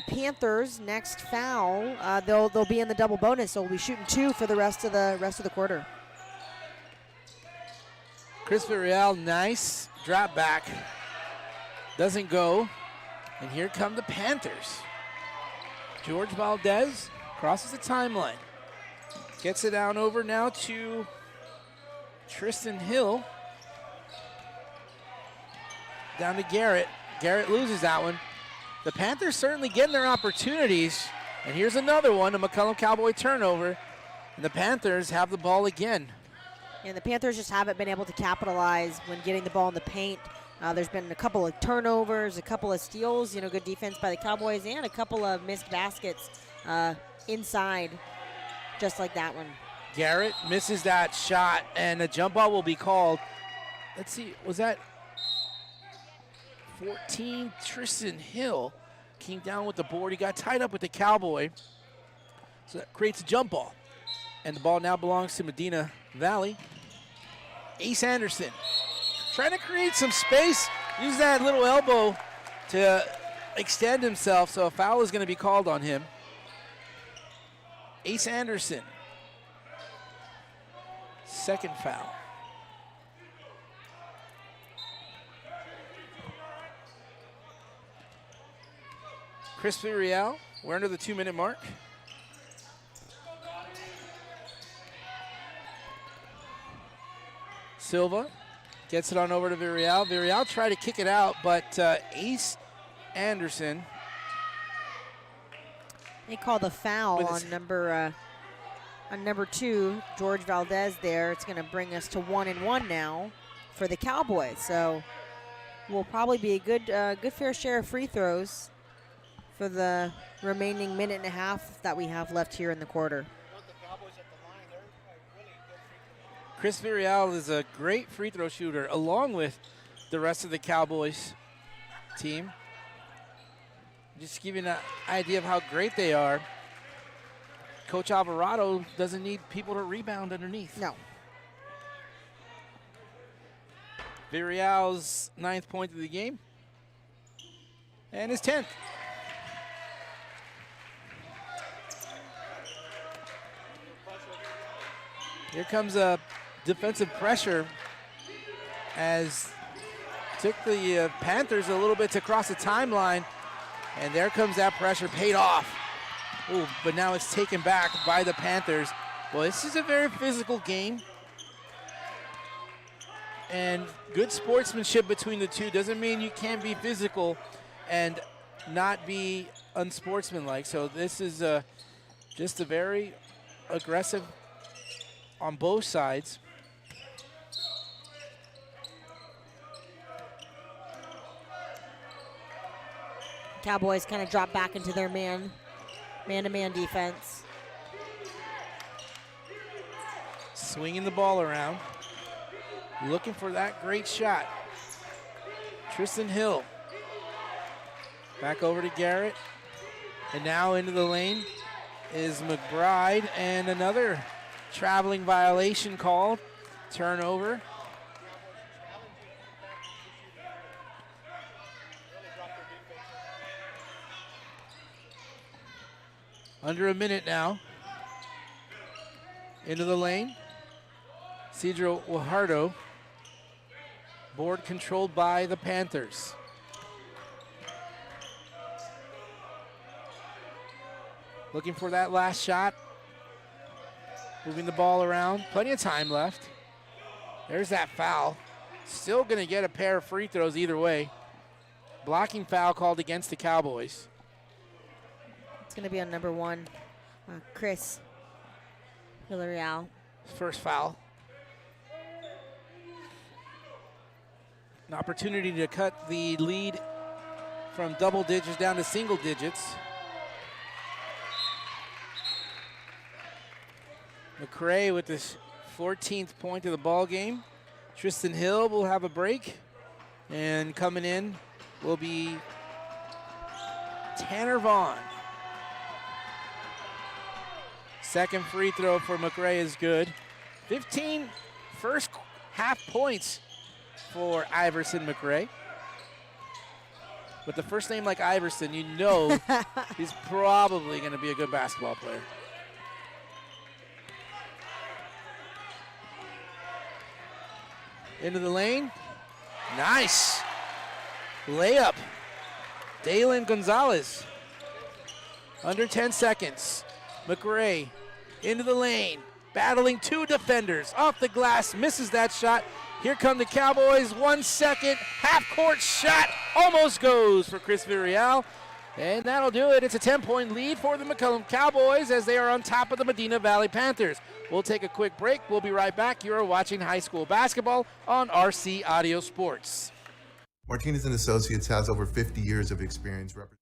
Speaker 2: Panthers' next foul, they'll be in the double bonus, so we'll be shooting 2 for the rest of the quarter.
Speaker 1: Chris Villarreal, nice drop back, doesn't go, and here come the Panthers. George Valdez crosses the timeline, gets it down over now to Tristan Hill. Down to Garrett. Garrett loses that one. The Panthers certainly getting their opportunities. And here's another one, a McCollum Cowboy turnover. And the Panthers have the ball again.
Speaker 2: And the Panthers just haven't been able to capitalize when getting the ball in the paint. There's been a couple of turnovers, a couple of steals, good defense by the Cowboys, and a couple of missed baskets inside, just like that one.
Speaker 1: Garrett misses that shot, and a jump ball will be called. Let's see, was that 14? Tristan Hill came down with the board. He got tied up with the Cowboy. So that creates a jump ball. And the ball now belongs to Medina Valley. Ace Anderson trying to create some space. Use that little elbow to extend himself, so a foul is going to be called on him. Ace Anderson. Second foul. Chris Villarreal, we're under the 2-minute mark. Silva gets it on over to Villarreal. Villarreal tried to kick it out, but Ace Anderson.
Speaker 2: They call the foul on number 2, George Valdez there. It's going to bring us to 1-1 now for the Cowboys. So will probably be a good fair share of free throws for the remaining minute and a half that we have left here in the quarter.
Speaker 1: Chris Villarreal is a great free throw shooter, along with the rest of the Cowboys team. Just to give you an idea of how great they are, Coach Alvarado doesn't need people to rebound underneath.
Speaker 2: No.
Speaker 1: Villarreal's 9th point of the game, and his 10th. Here comes a defensive pressure as took the Panthers a little bit to cross the timeline, and there comes that pressure, paid off. Ooh, but now it's taken back by the Panthers. Well, this is a very physical game, and good sportsmanship between the two doesn't mean you can't be physical and not be unsportsmanlike. So this is just a very aggressive on both sides.
Speaker 2: Cowboys kind of drop back into their man-to-man defense.
Speaker 1: Swinging the ball around. looking for that great shot. Tristan Hill. Back over to Garrett. And now into the lane is McBride, and another traveling violation called. Turnover. Under a minute now. Into the lane. Cedro Guajardo. Board controlled by the Panthers. Looking for that last shot. Moving the ball around. Plenty of time left. There's that foul. Still going to get a pair of free throws either way. Blocking foul called against the Cowboys.
Speaker 2: It's going to be on number 1, Chris Villarreal.
Speaker 1: First foul. An opportunity to cut the lead from double digits down to single digits. McCray with his 14th point of the ball game. Tristan Hill will have a break. And coming in will be Tanner Vaughn. Second free throw for McCray is good. 15 first half points for Iverson McCray. With the first name like Iverson, you know he's probably going to be a good basketball player. Into the lane. Nice. Layup. Dalen Gonzalez. Under 10 seconds. McRae into the lane. Battling 2 defenders. Off the glass. Misses that shot. Here come the Cowboys. 1 second. Half-court shot. Almost goes for Chris Villarreal. And that'll do it. It's a 10-point lead for the McCollum Cowboys as they are on top of the Medina Valley Panthers. We'll take a quick break. We'll be right back. You're watching high school basketball on RC Audio Sports.
Speaker 3: Martinez and Associates has over 50 years of experience representing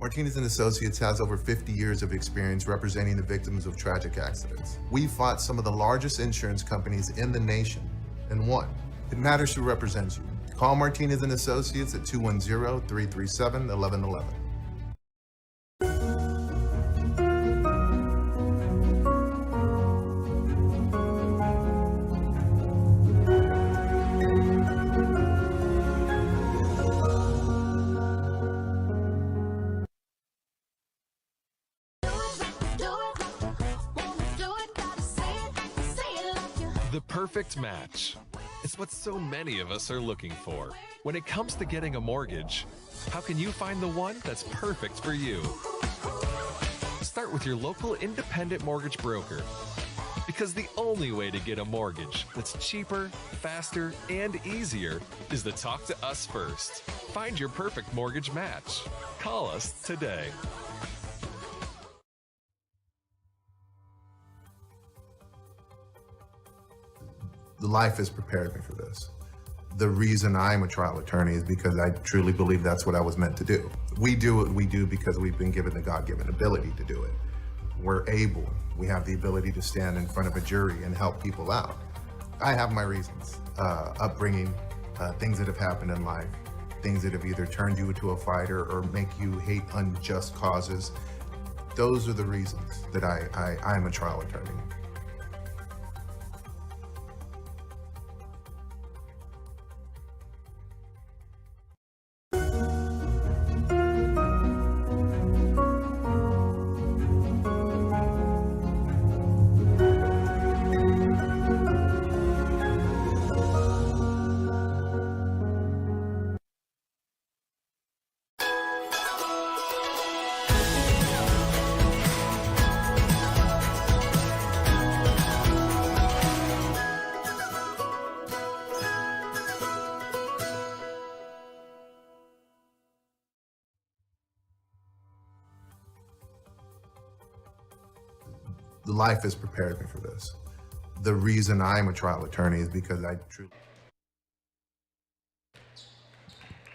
Speaker 3: Martinez and Associates has over 50 years of experience representing the victims of tragic accidents. We fought some of the largest insurance companies in the nation and won. It matters who represents you. Call Martinez and Associates at 210-337-1111.
Speaker 4: The perfect match. It's what so many of us are looking for. When it comes to getting a mortgage, how can you find the one that's perfect for you? Start with your local independent mortgage broker. Because the only way to get a mortgage that's cheaper, faster, and easier is to talk to us first. Find your perfect mortgage match. Call us today.
Speaker 3: Life has prepared me for this. The reason I'm a trial attorney is because I truly believe that's what I was meant to do. We do what we do because we've been given the God-given ability to do it. We have the ability to stand in front of a jury and help people out. I have my reasons, upbringing, things that have happened in life, things that have either turned you into a fighter or make you hate unjust causes. Those are the reasons that I'm a trial attorney. Life has prepared me for this. The reason I'm a trial attorney is because I truly...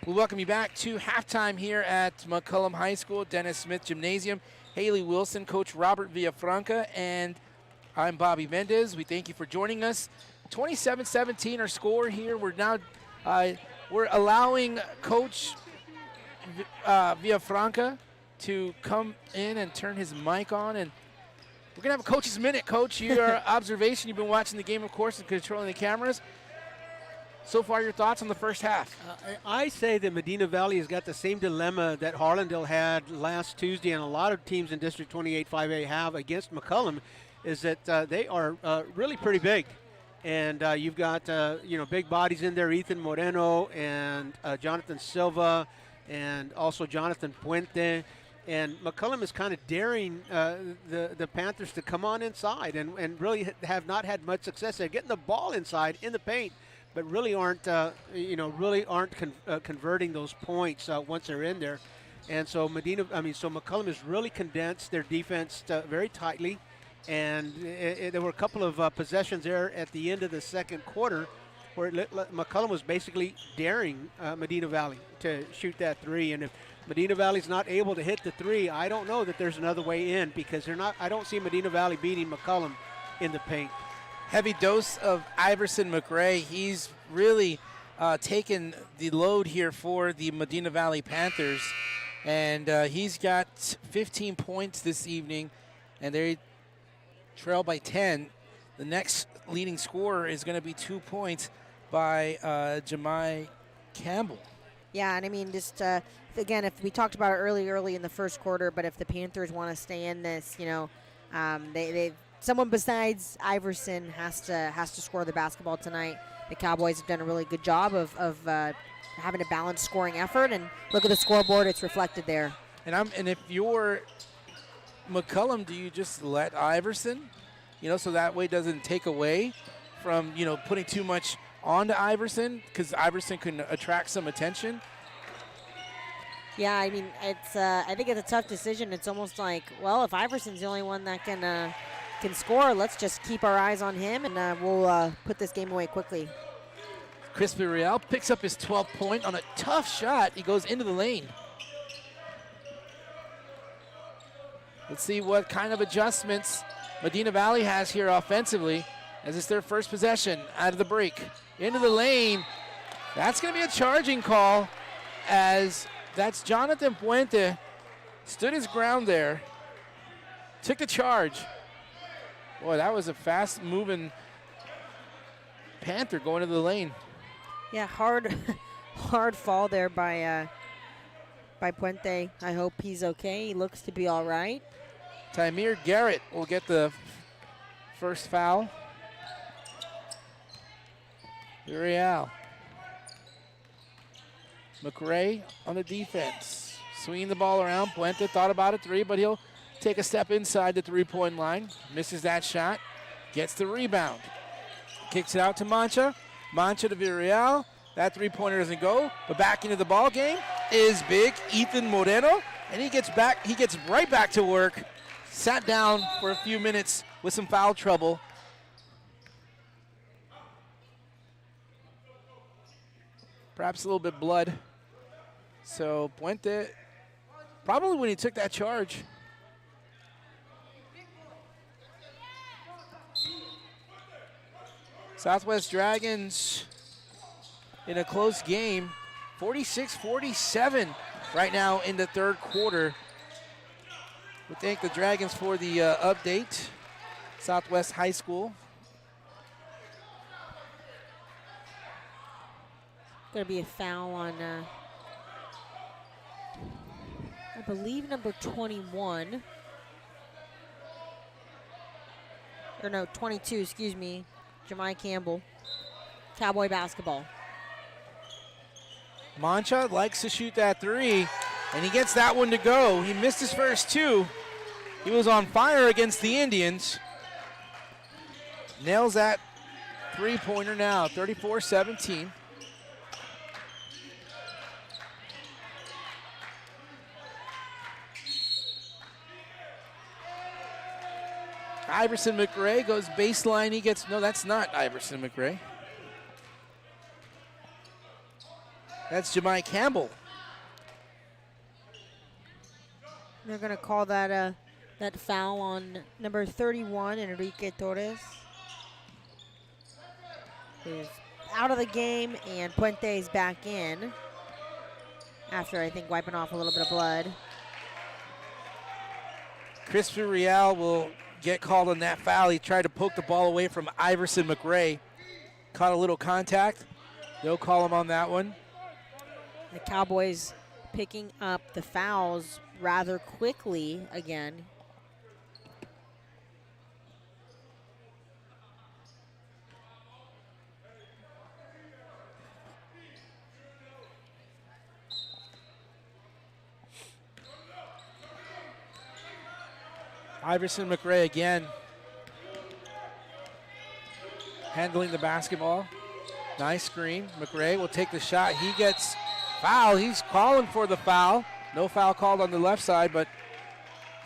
Speaker 1: We welcome you back to halftime here at McCollum High School, Dennis Smith Gymnasium. Haley Wilson, Coach Robert Villafranca, and I'm Bobby Mendez. We thank you for joining us. 27-17 our score here. We're now we're allowing Coach Villafranca to come in and turn his mic on, and we're going to have a coach's minute. Coach, your observation, you've been watching the game, of course, and controlling the cameras. So far, your thoughts on the first half?
Speaker 9: I say that Medina Valley has got the same dilemma that Harlandale had last Tuesday, and a lot of teams in District 28 5A have against McCollum, is that they are really pretty big. And you've got, big bodies in there, Ethan Moreno and Jonathan Silva, and also Jonathan Puente. And McCollum is kind of daring the Panthers to come on inside and really have not had much success. They're getting the ball inside in the paint, but really aren't converting those points once they're in there. And so McCollum has really condensed their defense very tightly. And there were a couple of possessions there at the end of the second quarter where McCollum was basically daring Medina Valley to shoot that three. And if Medina Valley's not able to hit the three, I don't know that there's another way in, because I don't see Medina Valley beating McCollum in the paint.
Speaker 1: Heavy dose of Iverson McRae. He's really taken the load here for the Medina Valley Panthers, and he's got 15 points this evening, and they trail by 10. The next leading scorer is going to be 2 points by Jemai Campbell.
Speaker 2: Yeah, and I mean, just again, if we talked about it early in the first quarter, but if the Panthers want to stay in this, someone besides Iverson has to score the basketball tonight. The Cowboys have done a really good job of having a balanced scoring effort, and look at the scoreboard; it's reflected there.
Speaker 1: And if you're McCollum, do you just let Iverson, so that way it doesn't take away from putting too much onto Iverson, because Iverson can attract some attention?
Speaker 2: Yeah, I mean, I think it's a tough decision. It's almost like, well, if Iverson's the only one that can score, let's just keep our eyes on him, and we'll put this game away quickly.
Speaker 1: Chris Villarreal picks up his 12th point on a tough shot. He goes into the lane. Let's see what kind of adjustments Medina Valley has here offensively, as it's their first possession out of the break. Into the lane. That's going to be a charging call, as that's Jonathan Puente. Stood his ground there. Took the charge. Boy, that was a fast-moving Panther going to the lane.
Speaker 2: Yeah, hard fall there by Puente. I hope he's okay. He looks to be all right.
Speaker 1: Tymir Garrett will get the first foul. Real. McRae on the defense. Swinging the ball around. Puente thought about a three, but he'll take a step inside the three-point line. Misses that shot. Gets the rebound. Kicks it out to Mancha. Mancha to Villarreal. That three-pointer doesn't go, but back into the ball game is big Ethan Moreno, and he gets right back to work. Sat down for a few minutes with some foul trouble. Perhaps a little bit blood. So Puente, probably when he took that charge. Southwest Dragons in a close game, 46-47 right now in the third quarter. We thank the Dragons for the update. Southwest High School.
Speaker 2: Going to be a foul on, I believe, number 21. Or no, 22, excuse me. Jemai Campbell. Cowboy basketball.
Speaker 1: Mancha likes to shoot that three, and he gets that one to go. He missed his first two. He was on fire against the Indians. Nails that three-pointer now, 34-17. Iverson McRae goes baseline. He gets, no, that's not Iverson McRae. That's Jemai Campbell.
Speaker 2: They're going to call that that foul on number 31, Enrique Torres. Who's out of the game, and Puente's back in after, I think, wiping off a little bit of blood.
Speaker 1: Chris Real will get called on that foul. He tried to poke the ball away from Iverson McRae. Caught a little contact. They'll call him on that one.
Speaker 2: The Cowboys picking up the fouls rather quickly again.
Speaker 1: Iverson McRae again handling the basketball. Nice screen. McRae will take the shot. He gets foul. He's calling for the foul. No foul called on the left side, but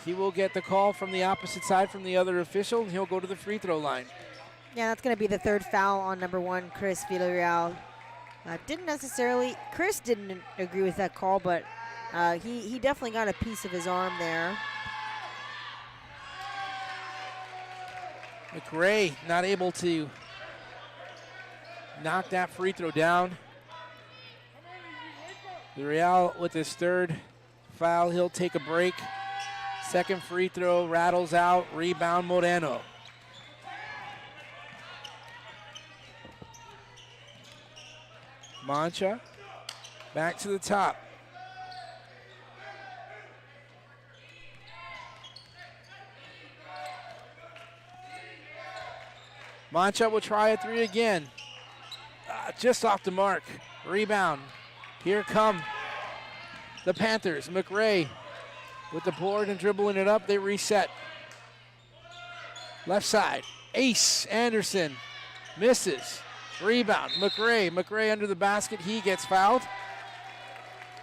Speaker 1: he will get the call from the opposite side from the other official, and he'll go to the free throw line.
Speaker 2: Yeah, that's going to be the third foul on number 1, Chris Villarreal. Chris didn't agree with that call, but he definitely got a piece of his arm there.
Speaker 1: McRae not able to knock that free throw down. Villarreal with his third foul, he'll take a break. Second free throw rattles out, rebound Moreno. Mancha back to the top. Mancha will try a three again. Just off the mark. Rebound. Here come the Panthers. McRae with the board and dribbling it up. They reset. Left side. Ace Anderson misses. Rebound. McRae under the basket. He gets fouled.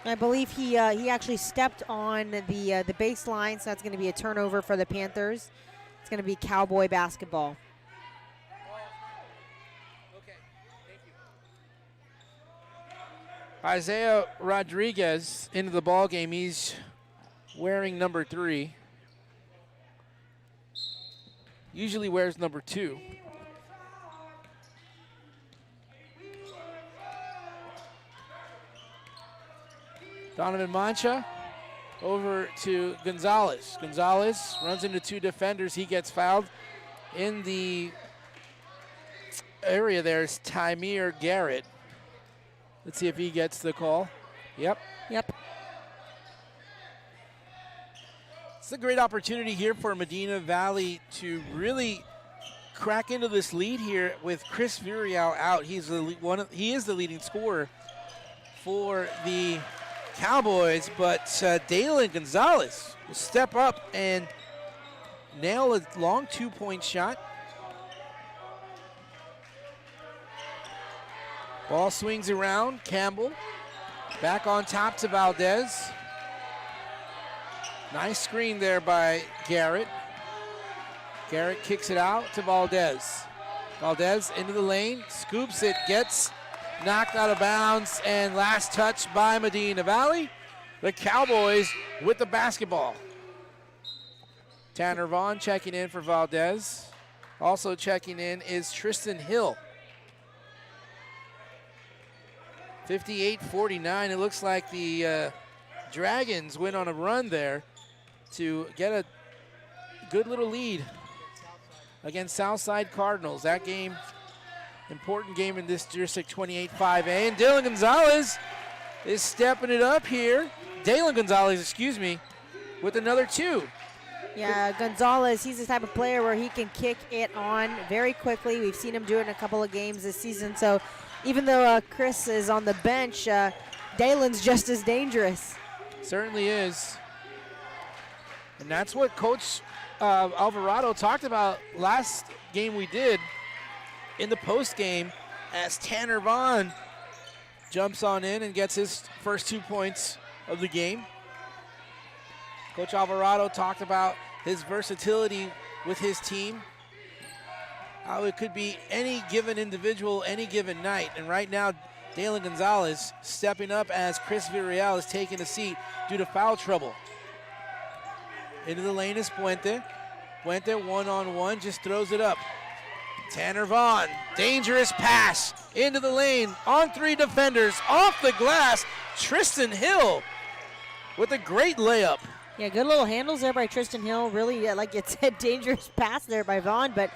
Speaker 2: I believe he actually stepped on the baseline, so that's going to be a turnover for the Panthers. It's going to be Cowboy basketball.
Speaker 1: Isaiah Rodriguez into the ball game. He's wearing number 3. usually wears number 2. Donovan Mancha over to Gonzalez. Gonzalez runs into 2 defenders. He gets fouled. In the area there's Tymir Garrett. Let's see if he gets the call. Yep. It's a great opportunity here for Medina Valley to really crack into this lead here with Chris Virial out. He is the leading scorer for the Cowboys, but Dalen Gonzalez will step up and nail a long 2-point shot. Ball swings around. Campbell back on top to Valdez. Nice screen there by Garrett. Garrett kicks it out to Valdez. Valdez into the lane, scoops it, gets knocked out of bounds, and last touch by Medina Valley. The Cowboys with the basketball. Tanner Vaughn checking in for Valdez. Also checking in is Tristan Hill. 58-49. It looks like the Dragons went on a run there to get a good little lead against Southside Cardinals. That game, important game in this District 28-5A. And Dalen Gonzalez is stepping it up here. Dalen Gonzalez, excuse me, with another 2.
Speaker 2: Yeah, Gonzalez, he's the type of player where he can kick it on very quickly. We've seen him do it in a couple of games this season. So even though Chris is on the bench, Dalen's just as dangerous.
Speaker 1: Certainly is. And that's what Coach Alvarado talked about last game we did in the post game as Tanner Vaughn jumps on in and gets his first 2 points of the game. Coach Alvarado talked about his versatility with his team, how it could be any given individual, any given night. And right now, Dalen Gonzalez stepping up as Chris Virial is taking a seat due to foul trouble. Into the lane is Puente. Puente one-on-one, just throws it up. Tanner Vaughn, dangerous pass into the lane, on 3 defenders, off the glass. Tristan Hill with a great layup.
Speaker 2: Yeah, good little handles there by Tristan Hill. Really, like you said, dangerous pass there by Vaughn, but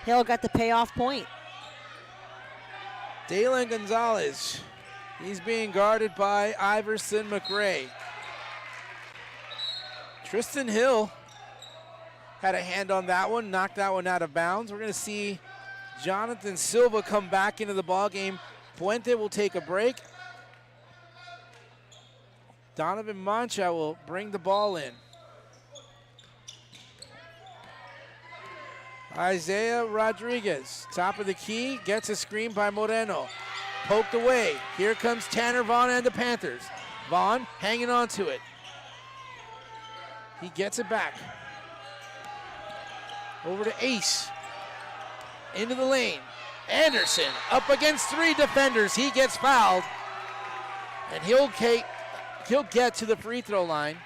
Speaker 2: Hill got the payoff point.
Speaker 1: Dalen Gonzalez, he's being guarded by Iverson McRae. Tristan Hill had a hand on that one, knocked that one out of bounds. We're going to see Jonathan Silva come back into the ballgame. Puente will take a break. Donovan Mancha will bring the ball in. Isaiah Rodriguez, top of the key, gets a screen by Moreno. Poked away. Here comes Tanner Vaughn and the Panthers. Vaughn hanging on to it. He gets it back. Over to Ace. Into the lane. Anderson up against 3 defenders. He gets fouled. And he'll get to the free throw line.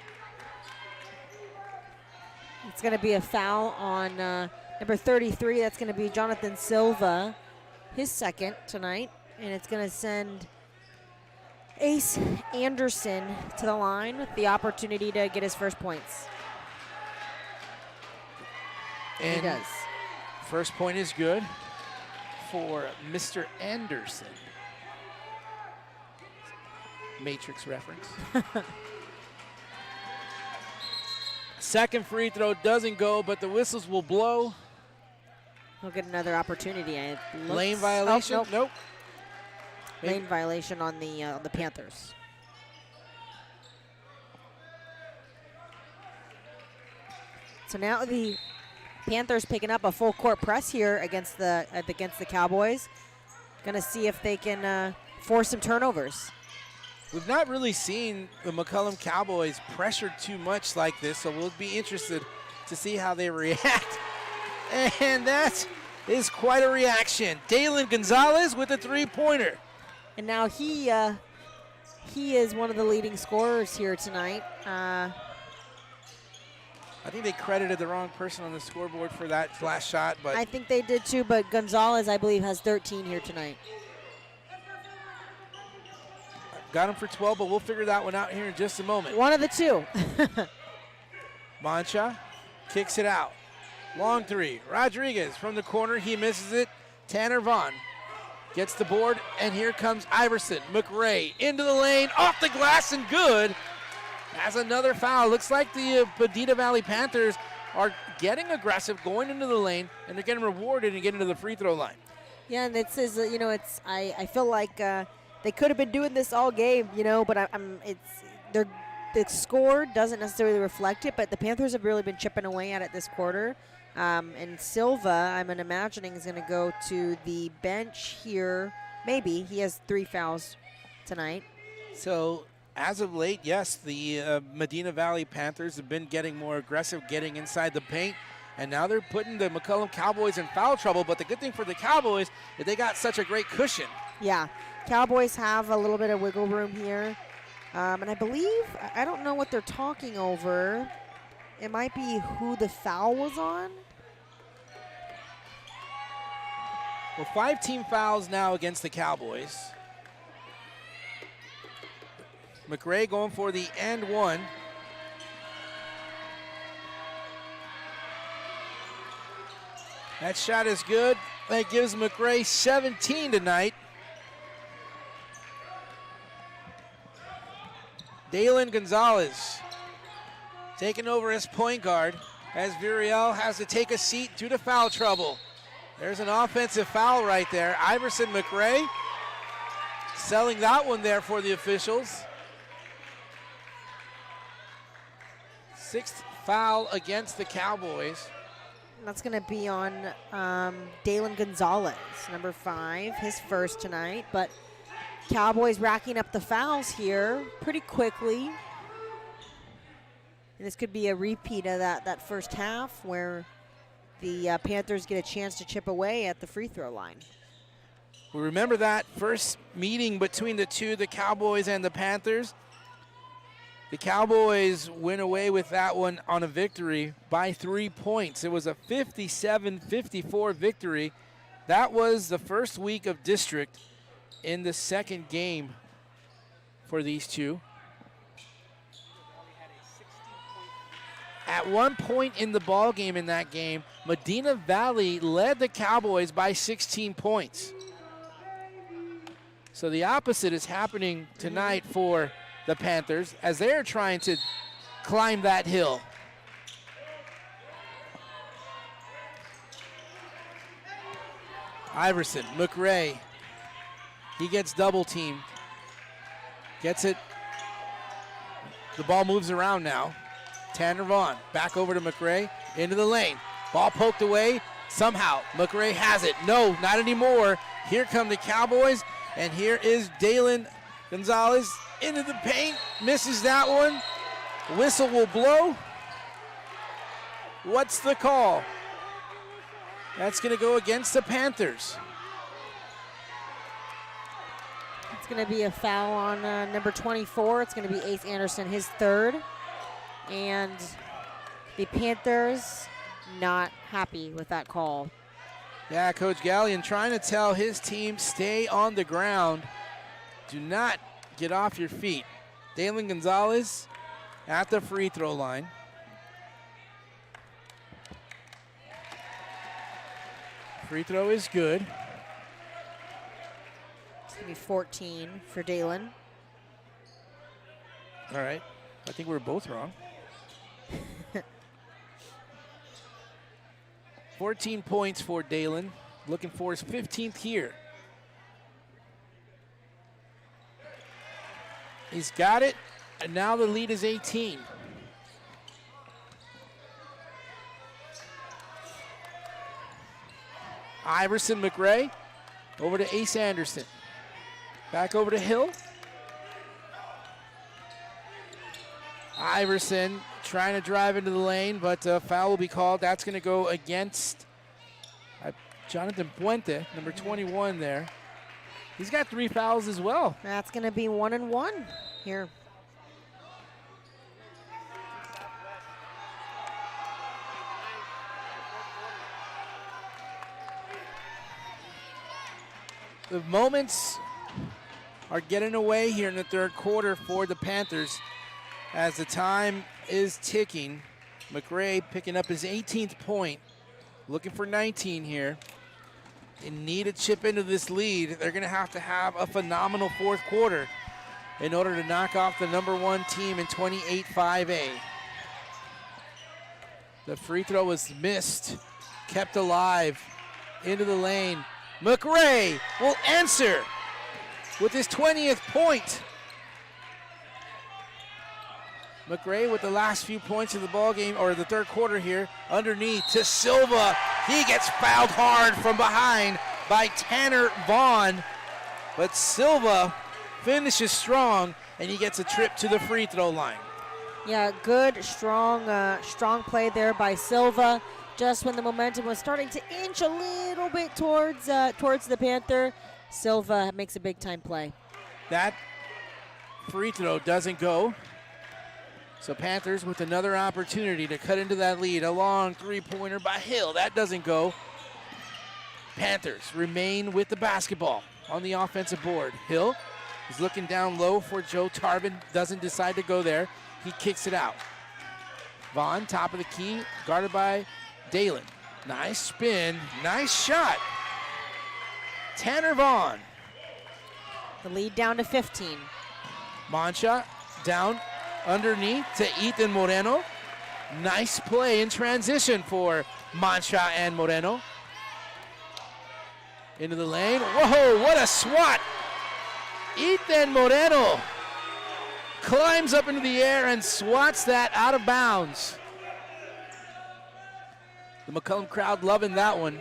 Speaker 2: It's going to be a foul on number 33. That's going to be Jonathan Silva, his second tonight. And it's going to send Ace Anderson to the line with the opportunity to get his first points.
Speaker 1: And
Speaker 2: he does.
Speaker 1: First point is good for Mr. Anderson. Matrix reference. Second free throw doesn't go, but the whistles will blow.
Speaker 2: He'll get another opportunity.
Speaker 1: Lane violation?
Speaker 2: Oh,
Speaker 1: nope.
Speaker 2: Lane violation on the Panthers. So now the Panthers picking up a full court press here against the Cowboys. Gonna see if they can force some turnovers.
Speaker 1: We've not really seen the McCollum Cowboys pressured too much like this, so we'll be interested to see how they react. And that is quite a reaction. Dalen Gonzalez with a 3-pointer.
Speaker 2: And now he is one of the leading scorers here tonight.
Speaker 1: I think they credited the wrong person on the scoreboard for that last shot, but
Speaker 2: I think they did too, but Gonzalez, I believe, has 13 here tonight.
Speaker 1: got him for 12, but we'll figure that one out here in just a moment.
Speaker 2: One of the two.
Speaker 1: Mancha kicks it out. Long three. Rodriguez from the corner. He misses it. Tanner Vaughn gets the board, and here comes Iverson. McRae into the lane, off the glass, and good. Has another foul. Looks like the Medina Valley Panthers are getting aggressive, going into the lane, and they're getting rewarded and getting to the free throw line.
Speaker 2: Yeah, and this is, you know, it's. I feel like they could have been doing this all game, you know, but the score doesn't necessarily reflect it, but the Panthers have really been chipping away at it this quarter. And Silva, I'm imagining, is going to go to the bench here. Maybe. He has 3 fouls tonight.
Speaker 1: So, as of late, yes, the Medina Valley Panthers have been getting more aggressive, getting inside the paint, and now they're putting the McCollum Cowboys in foul trouble. But the good thing for the Cowboys is they got such a great cushion.
Speaker 2: Yeah. Cowboys have a little bit of wiggle room here. And I believe, I don't know what they're talking over. It might be who the foul was on.
Speaker 1: Well, 5 team fouls now against the Cowboys. McRae going for the and one. That shot is good. That gives McRae 17 tonight. Dalen Gonzalez taking over as point guard as Viriel has to take a seat due to foul trouble. There's an offensive foul right there. Iverson McRae selling that one there for the officials. 6th foul against the Cowboys.
Speaker 2: That's going to be on Dalen Gonzalez, number 5, his first tonight. But Cowboys racking up the fouls here pretty quickly. And this could be a repeat of that first half where the Panthers get a chance to chip away at the free throw line.
Speaker 1: We remember that first meeting between the two, the Cowboys and the Panthers. The Cowboys went away with that one on a victory by 3 points. It was a 57-54 victory. That was the first week of district in the second game for these two. At one point in the ball game in that game, Medina Valley led the Cowboys by 16 points. So the opposite is happening tonight for the Panthers as they're trying to climb that hill. Iverson, McRae, he gets double teamed. Gets it. The ball moves around now. Tanner Vaughn back over to McRae, into the lane. Ball poked away. Somehow McRae has it. No, not anymore. Here come the Cowboys, and here is Dalen Gonzalez into the paint. Misses that one. Whistle will blow. What's the call? That's going to go against the Panthers.
Speaker 2: It's going to be a foul on number 24. It's going to be Ace Anderson, his third. And the Panthers not happy with that call.
Speaker 1: Yeah, Coach Gallion trying to tell his team, stay on the ground. Do not get off your feet. Dalen Gonzalez at the free throw line. Free throw is good.
Speaker 2: It's going to be 14 for Dalen.
Speaker 1: All right. I think we're both wrong. 14 points for Dalen. Looking for his 15th here. He's got it, and now the lead is 18. Iverson McRae over to Ace Anderson. Back over to Hill. Iverson trying to drive into the lane, but a foul will be called. That's going to go against Jonathan Puente, number 21 there. He's got 3 fouls as well.
Speaker 2: That's going to be 1 and 1 here.
Speaker 1: the moments are getting away here in the third quarter for the Panthers as the time is ticking. McRae picking up his 18th point, looking for 19 here. They need to chip into this lead. They're going to have a phenomenal fourth quarter in order to knock off the #1 team in 28-5A. The free throw was missed, kept alive, into the lane. McRae will answer with his 20th point. McRae with the last few points of the ball game, or the third quarter here, underneath to Silva. He gets fouled hard from behind by Tanner Vaughn, but Silva finishes strong, and he gets a trip to the free throw line.
Speaker 2: Yeah, good, strong play there by Silva. Just when the momentum was starting to inch a little bit towards the Panther, Silva makes a big-time play.
Speaker 1: That free throw doesn't go. So Panthers with another opportunity to cut into that lead. A long three-pointer by Hill. That doesn't go. Panthers remain with the basketball on the offensive board. Hill is looking down low for Joe Tarvin. Doesn't decide to go there. He kicks it out. Vaughn, top of the key, guarded by Dalen. Nice spin. Nice shot. Tanner Vaughn.
Speaker 2: The lead down to 15.
Speaker 1: Mancha down underneath to Ethan Moreno. Nice play in transition for Mancha and Moreno. Into the lane. Whoa, what a swat. Ethan Moreno climbs up into the air and swats that out of bounds. The McCollum crowd loving that one.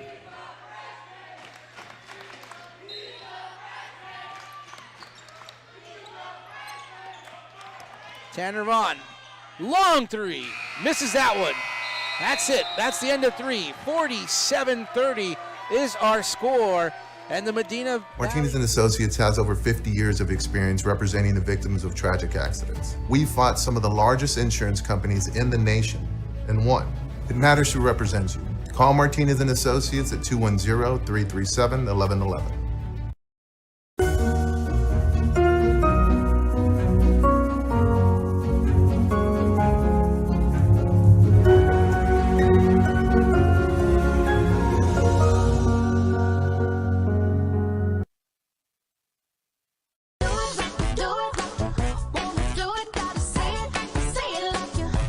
Speaker 1: Tanner Vaughn, long three, misses that one. That's it, that's the end of three. 47-30 is our score, and the Medina
Speaker 3: Martinez and Associates has over 50 years of experience representing the victims of tragic accidents. We fought some of the largest insurance companies in the nation and won. It matters who represents you. Call Martinez and Associates at 210-337-1111.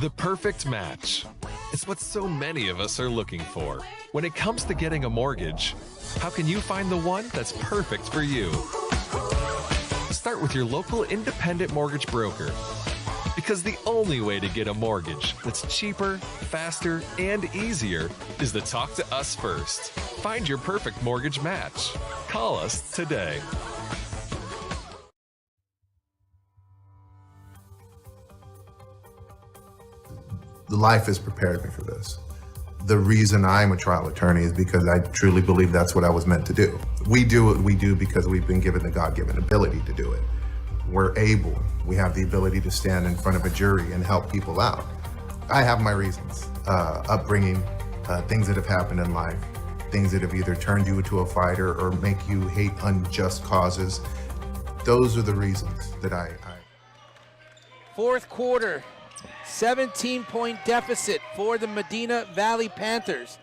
Speaker 4: The perfect match. It's what so many of us are looking for. When it comes to getting a mortgage, how can you find the one that's perfect for you? Start with your local independent mortgage broker. Because the only way to get a mortgage that's cheaper, faster, and easier is to talk to us first. Find your perfect mortgage match. Call us today.
Speaker 3: Life has prepared me for this. The reason I'm a trial attorney is because I truly believe that's what I was meant to do. We do what we do because we've been given the God-given ability to do it. We have the ability to stand in front of a jury and help people out. I have my reasons, upbringing, things that have happened in life, things that have either turned you into a fighter or make you hate unjust causes. Those are the reasons that I...
Speaker 1: Fourth quarter, 17-point deficit for the Medina Valley Panthers.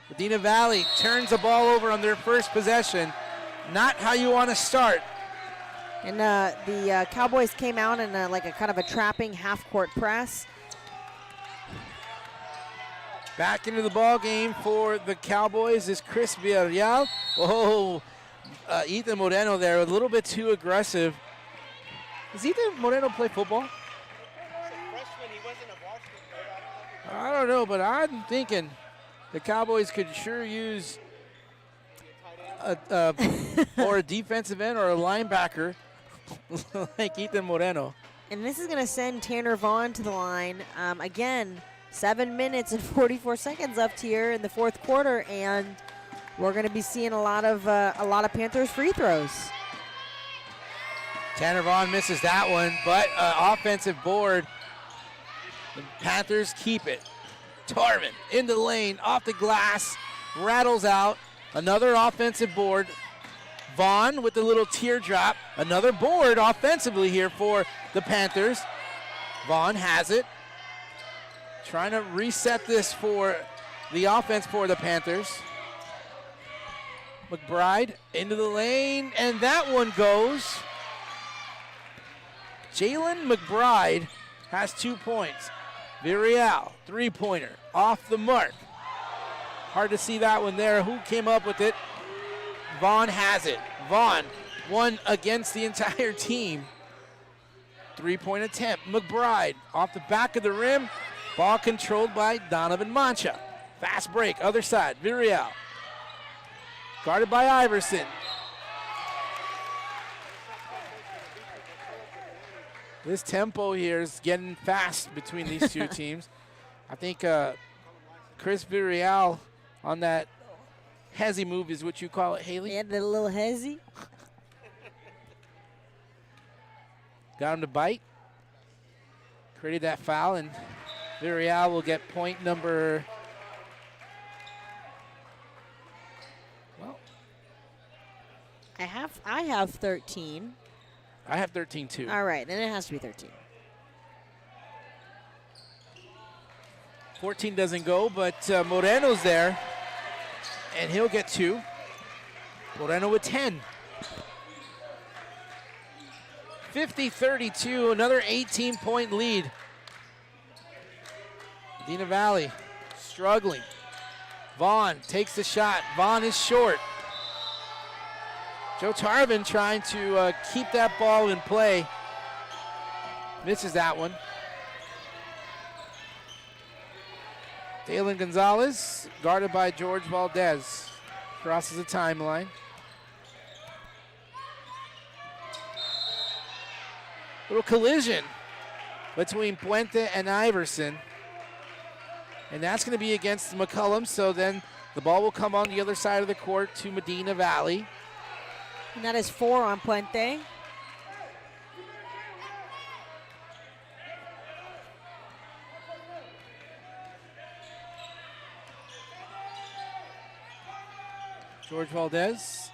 Speaker 1: Medina Valley turns the ball over on their first possession. Not how you want to start.
Speaker 2: And the Cowboys came out in like a kind of a trapping half-court press.
Speaker 1: Back into the ball game for the Cowboys is Chris Villarreal. Oh, Ethan Moreno there, a little bit too aggressive. Does Ethan Moreno play football? I don't know, but I'm thinking the Cowboys could sure use or a defensive end or a linebacker like Ethan Moreno.
Speaker 2: And this is going to send Tanner Vaughn to the line. Again, 7 minutes and 44 seconds left here in the fourth quarter, and we're going to be seeing a lot of Panthers free throws.
Speaker 1: Tanner Vaughn misses that one, but offensive board. The Panthers keep it. Tarvin in the lane, off the glass, rattles out. Another offensive board. Vaughn with the little teardrop. Another board offensively here for the Panthers. Vaughn has it. Trying to reset this for the offense for the Panthers. McBride into the lane, and that one goes. Jalen McBride has 2 points. Villarreal, three-pointer, off the mark. Hard to see that one there. Who came up with it? Vaughn has it. Vaughn, one against the entire team. Three-point attempt. McBride off the back of the rim. Ball controlled by Donovan Mancha. Fast break, other side. Villarreal. Guarded by Iverson. This tempo here is getting fast between these two teams. I think Chris Villarreal on that hezzy move is what you call it, Haley?
Speaker 2: Yeah, the little hezzy.
Speaker 1: Got him to bite. Created that foul, and Villarreal will get point number... Well,
Speaker 2: I have 13.
Speaker 1: I have 13 too.
Speaker 2: All right, then it has to be 13.
Speaker 1: 14 doesn't go, but Moreno's there, and he'll get 2. Moreno with 10. 50-32, another 18-point lead. Medina Valley struggling. Vaughn takes the shot. Vaughn is short. Joe Tarvin trying to keep that ball in play. Misses that one. Dalen Gonzalez, guarded by George Valdez. Crosses the timeline. Little collision between Puente and Iverson. And that's going to be against McCollum, so then the ball will come on the other side of the court to Medina Valley.
Speaker 2: And that is 4 on Puente.
Speaker 1: George Valdez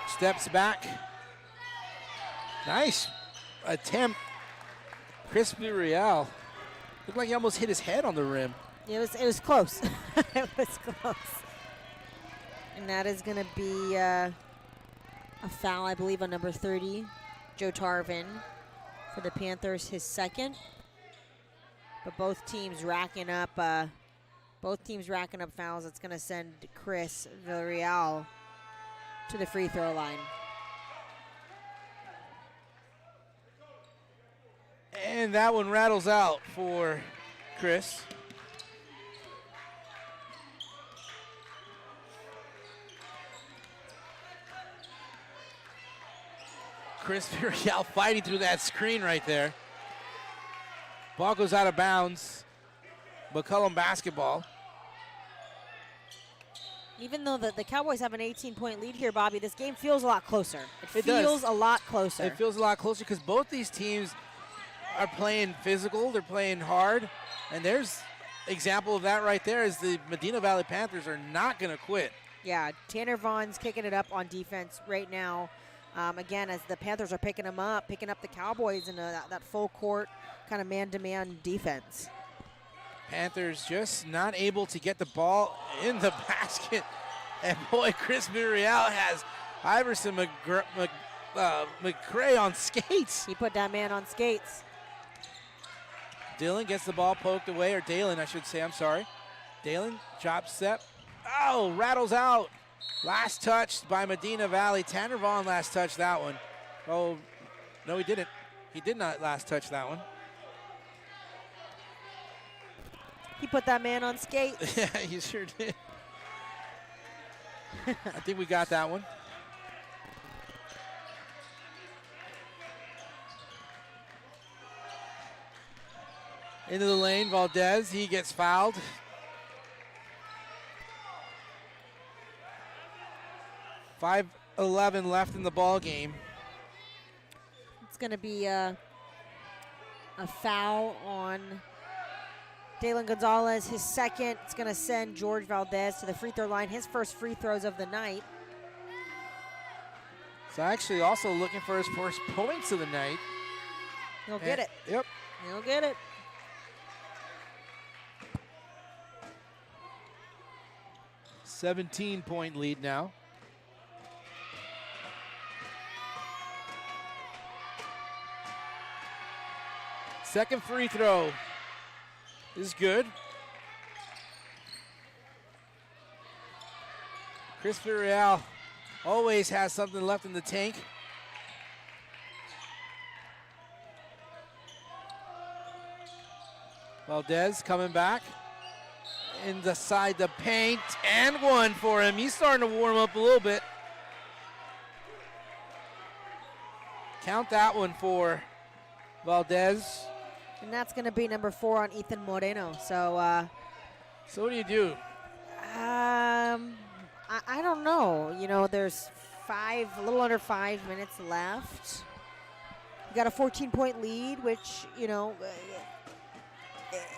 Speaker 1: steps back. Nice attempt. Chris Villarreal looked like he almost hit his head on the rim.
Speaker 2: It was close. It was close. And that is going to be a foul, I believe, on number 30, Joe Tarvin, for the Panthers, his second. But both teams racking up fouls. It's going to send Chris Villarreal to the free throw line.
Speaker 1: And that one rattles out for Chris. Chris Villarreal fighting through that screen right there. Ball goes out of bounds. McCollum basketball.
Speaker 2: Even though the Cowboys have an 18-point lead here, Bobby, this game feels a lot closer. It
Speaker 1: does.
Speaker 2: feels a lot closer.
Speaker 1: It feels a lot closer because both these teams are playing physical. They're playing hard. And there's example of that right there is the Medina Valley Panthers are not going to quit.
Speaker 2: Yeah, Tanner Vaughn's kicking it up on defense right now. Again, as the Panthers are picking up the Cowboys in that full court kind of man-to-man defense.
Speaker 1: Panthers just not able to get the ball in the basket. And boy, Chris Villarreal has Iverson McCray on skates.
Speaker 2: He put that man on skates.
Speaker 1: Dylan gets the ball poked away, or Dalen, I should say, I'm sorry. Dalen, drop step. Oh, rattles out. Last touch by Medina Valley. Tanner Vaughn last touched that one. Oh, no, he didn't. He did not last touch that one.
Speaker 2: He put that man on skates.
Speaker 1: Yeah, he sure did. I think we got that one. Into the lane, Valdez, he gets fouled. 5:11 left in the ball game.
Speaker 2: It's going to be a foul on Dalen Gonzalez, his second. It's going to send George Valdez to the free throw line, his first free throws of the night.
Speaker 1: So actually also looking for his first points of the night.
Speaker 2: He'll get it.
Speaker 1: Yep.
Speaker 2: He'll get it.
Speaker 1: – 17-point lead now. Second free throw is good. Chris Villarreal always has something left in the tank. Valdez coming back inside the paint, and one for him. He's starting to warm up a little bit. Count that one for Valdez.
Speaker 2: And that's going to be number 4 on Ethan Moreno. So,
Speaker 1: so what do you do?
Speaker 2: I don't know. You know, there's a little under 5 minutes left. You got a 14-point lead, which, you know,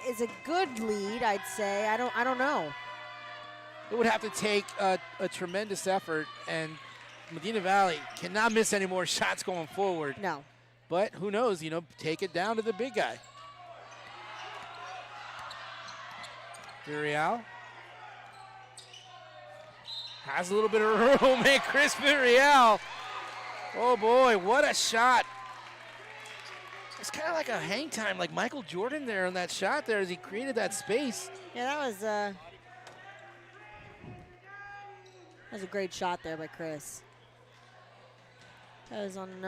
Speaker 2: is a good lead, I'd say. I don't know.
Speaker 1: It would have to take a tremendous effort, and Medina Valley cannot miss any more shots going forward.
Speaker 2: No.
Speaker 1: But who knows, you know, take it down to the big guy. Villarreal has a little bit of room, and Chris Villarreal, oh boy, what a shot. It's kind of like a hang time, like Michael Jordan there on that shot there as he created that space.
Speaker 2: Yeah, that was a great shot there by Chris. That was on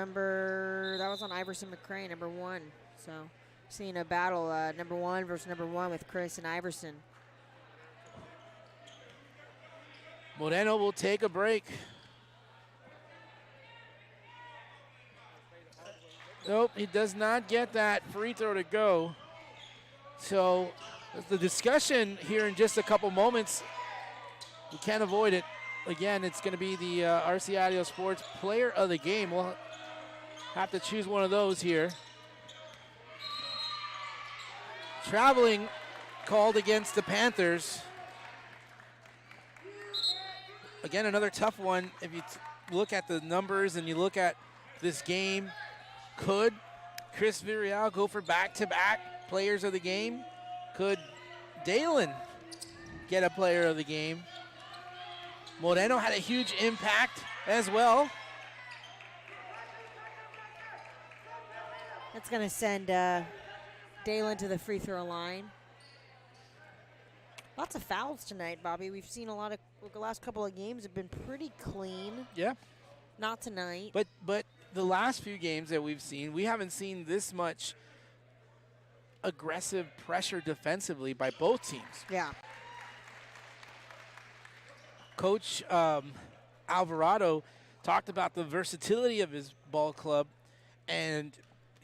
Speaker 2: Iverson McCray, number 1. So seeing a battle, number 1 versus number 1 with Chris and Iverson.
Speaker 1: Moreno will take a break. Nope, he does not get that free throw to go. So the discussion here in just a couple moments, we can't avoid it. Again, it's going to be the RC Audio Sports Player of the Game. We'll have to choose one of those here. Traveling called against the Panthers. Again, another tough one. If you look at the numbers and you look at this game, could Chris Villarreal go for back-to-back players of the game? Could Dalen get a player of the game? Moreno had a huge impact as well.
Speaker 2: That's going to send Dalen to the free throw line. Lots of fouls tonight, Bobby. We've seen the last couple of games have been pretty clean.
Speaker 1: Yeah.
Speaker 2: Not tonight.
Speaker 1: But the last few games that we've seen, we haven't seen this much aggressive pressure defensively by both teams.
Speaker 2: Yeah.
Speaker 1: Coach Alvarado talked about the versatility of his ball club, and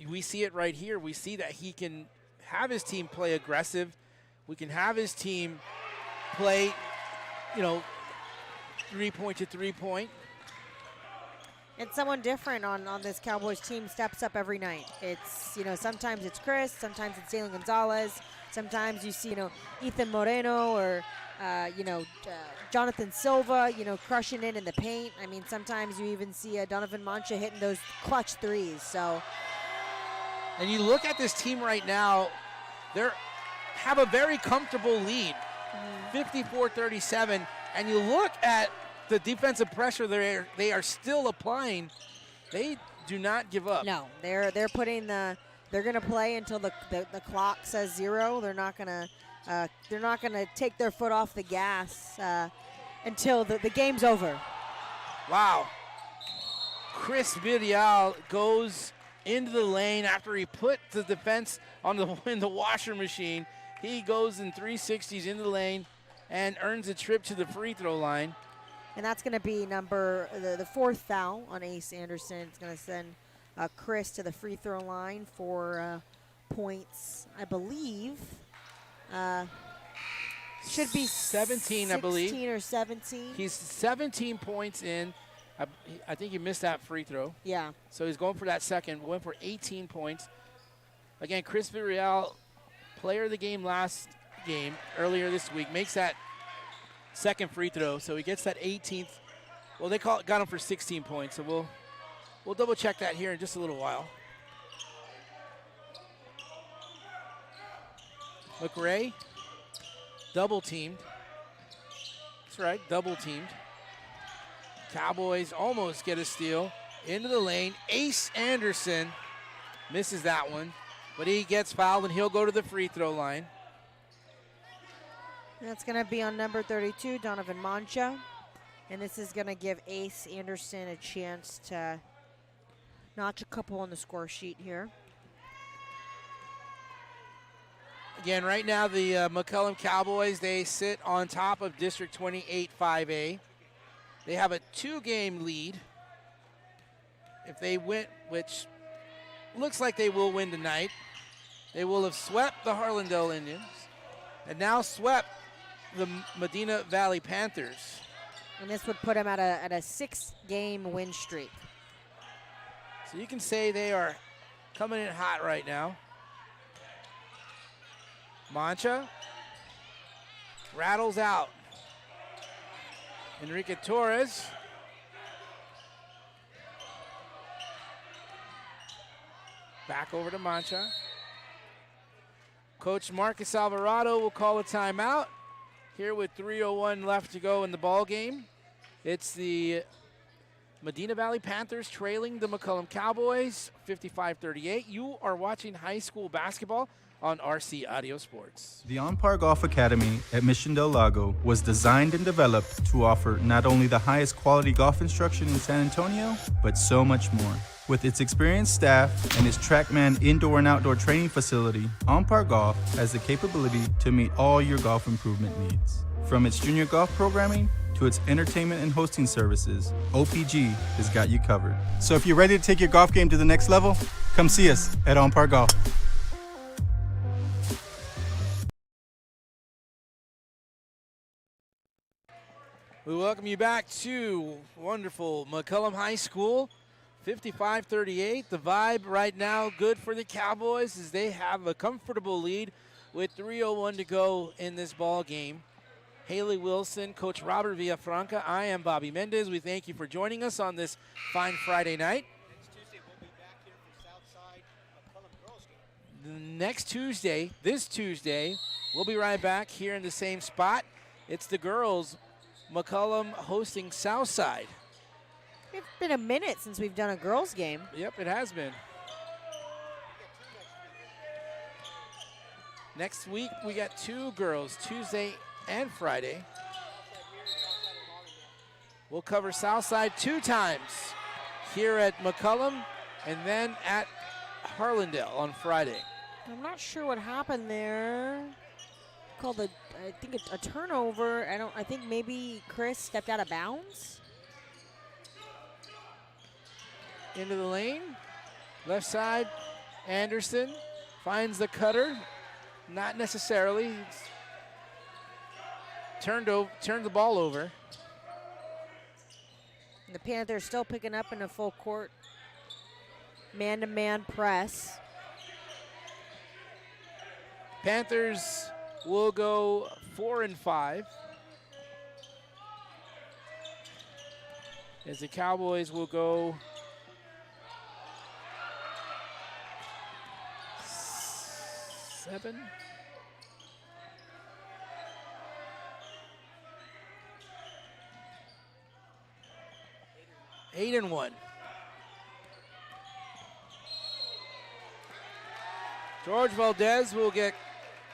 Speaker 1: we see it right here. We see that he can have his team play aggressive. We can have his team play, you know, 3-point to 3-point.
Speaker 2: And someone different on this Cowboys team steps up every night. It's, you know, sometimes it's Chris, sometimes it's Dalen Gonzalez, sometimes you see, you know, Ethan Moreno or, Jonathan Silva, you know, crushing it in the paint. I mean, sometimes you even see Donovan Mancha hitting those clutch threes. So,
Speaker 1: and you look at this team right now, they have a very comfortable lead, 54-37, and you look at the defensive pressure they are still applying. They do not give up.
Speaker 2: No, they're putting they're going to play until the clock says 0. They're not going to take their foot off the gas until the game's over.
Speaker 1: Wow. Chris Villarreal goes into the lane after he put the defense in the washer machine. He goes in 360s into the lane and earns a trip to the free throw line.
Speaker 2: And that's going to be the 4th foul on Ace Anderson. It's going to send Chris to the free throw line for points, I believe. Should be
Speaker 1: 17, I believe.
Speaker 2: 16 or 17.
Speaker 1: He's 17 points in. I think he missed that free throw.
Speaker 2: Yeah.
Speaker 1: So he's going for that second. Went for 18 points. Again, Chris Villarreal, player of the game last game, earlier this week, makes that second free throw. So he gets that 18th. Well, got him for 16 points. So we'll We'll double check that here in just a little while. McRae, double teamed. That's right, double teamed. Cowboys almost get a steal. Into the lane, Ace Anderson misses that one, but he gets fouled and he'll go to the free throw line.
Speaker 2: That's going to be on number 32, Donovan Mancha. And this is going to give Ace Anderson a chance to notch a couple on the score sheet here.
Speaker 1: Again, right now the McCollum Cowboys, they sit on top of District 28 5A. They have a 2-game lead. If they win, which looks like they will win tonight, they will have swept the Harlandale Indians and now swept the Medina Valley Panthers.
Speaker 2: And this would put them at a 6-game win streak.
Speaker 1: So you can say they are coming in hot right now. Mancha rattles out. Enrique Torres. Back over to Mancha. Coach Marcus Alvarado will call a timeout here with 3:01 left to go in the ball game. It's the Medina Valley Panthers trailing the McCollum Cowboys 55-38. You are watching high school basketball on RC Audio Sports.
Speaker 7: The On Par Golf Academy at Mission Del Lago was designed and developed to offer not only the highest quality golf instruction in San Antonio, but so much more. With its experienced staff and its TrackMan indoor and outdoor training facility, On Par Golf has the capability to meet all your golf improvement needs. From its junior golf programming to its entertainment and hosting services, OPG has got you covered. So if you're ready to take your golf game to the next level, come see us at On Par Golf.
Speaker 1: We welcome you back to wonderful McCollum High School. 55-38. The vibe right now good for the Cowboys as they have a comfortable lead with 3:01 to go in this ball game. Haley Wilson, Coach Robert Villafranca. I am Bobby Mendez. We thank you for joining us on this fine Friday night. Next Tuesday, this Tuesday, we'll be right back here in the same spot. It's the girls, McCollum hosting Southside.
Speaker 2: It's been a minute since we've done a girls game.
Speaker 1: Yep, it has been. Next week, we got 2 girls, Tuesday and Friday. We'll cover Southside 2 times here at McCollum and then at Harlandale on Friday.
Speaker 2: I'm not sure what happened there. Called I think a turnover. I think maybe Chris stepped out of bounds.
Speaker 1: Into the lane, left side, Anderson finds the cutter. Not necessarily. It's turned the ball over.
Speaker 2: And the Panthers still picking up in a full court man-to-man press.
Speaker 1: Panthers will go 4-5. As the Cowboys will go 7. Eight and 1. George Valdez will get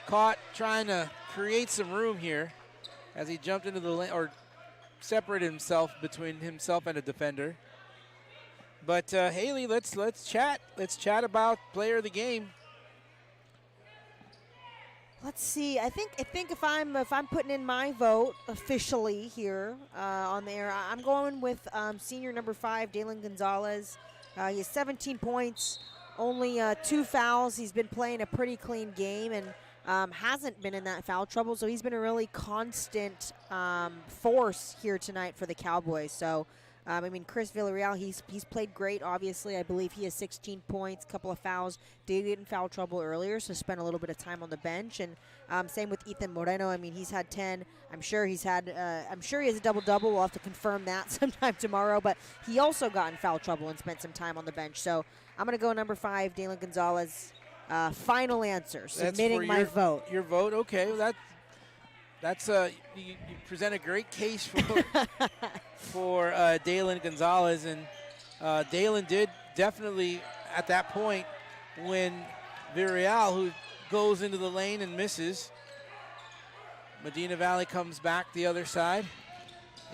Speaker 1: caught trying to create some room here as he jumped into the lane or separated himself between himself and a defender. But Haley, let's chat. Let's chat about player of the game.
Speaker 2: Let's see. I think if I'm putting in my vote officially here on the air, I'm going with senior number 5, Dalen Gonzalez. He has 17 points, only 2 fouls. He's been playing a pretty clean game and hasn't been in that foul trouble. So he's been a really constant force here tonight for the Cowboys. So I mean, Chris Villarreal, he's played great, obviously. I believe he has 16 points, a couple of fouls. Did get in foul trouble earlier, so spent a little bit of time on the bench. And same with Ethan Moreno. I mean, he's had 10. I'm sure he has a double-double. We'll have to confirm that sometime tomorrow. But he also got in foul trouble and spent some time on the bench. So I'm going to go number 5, Dalen Gonzalez. Final answer, submitting my vote.
Speaker 1: Your vote, okay. Well, that's you present a great case for Dalen Gonzalez, and Dalen did definitely at that point when Villarreal, who goes into the lane and misses. Medina Valley comes back the other side.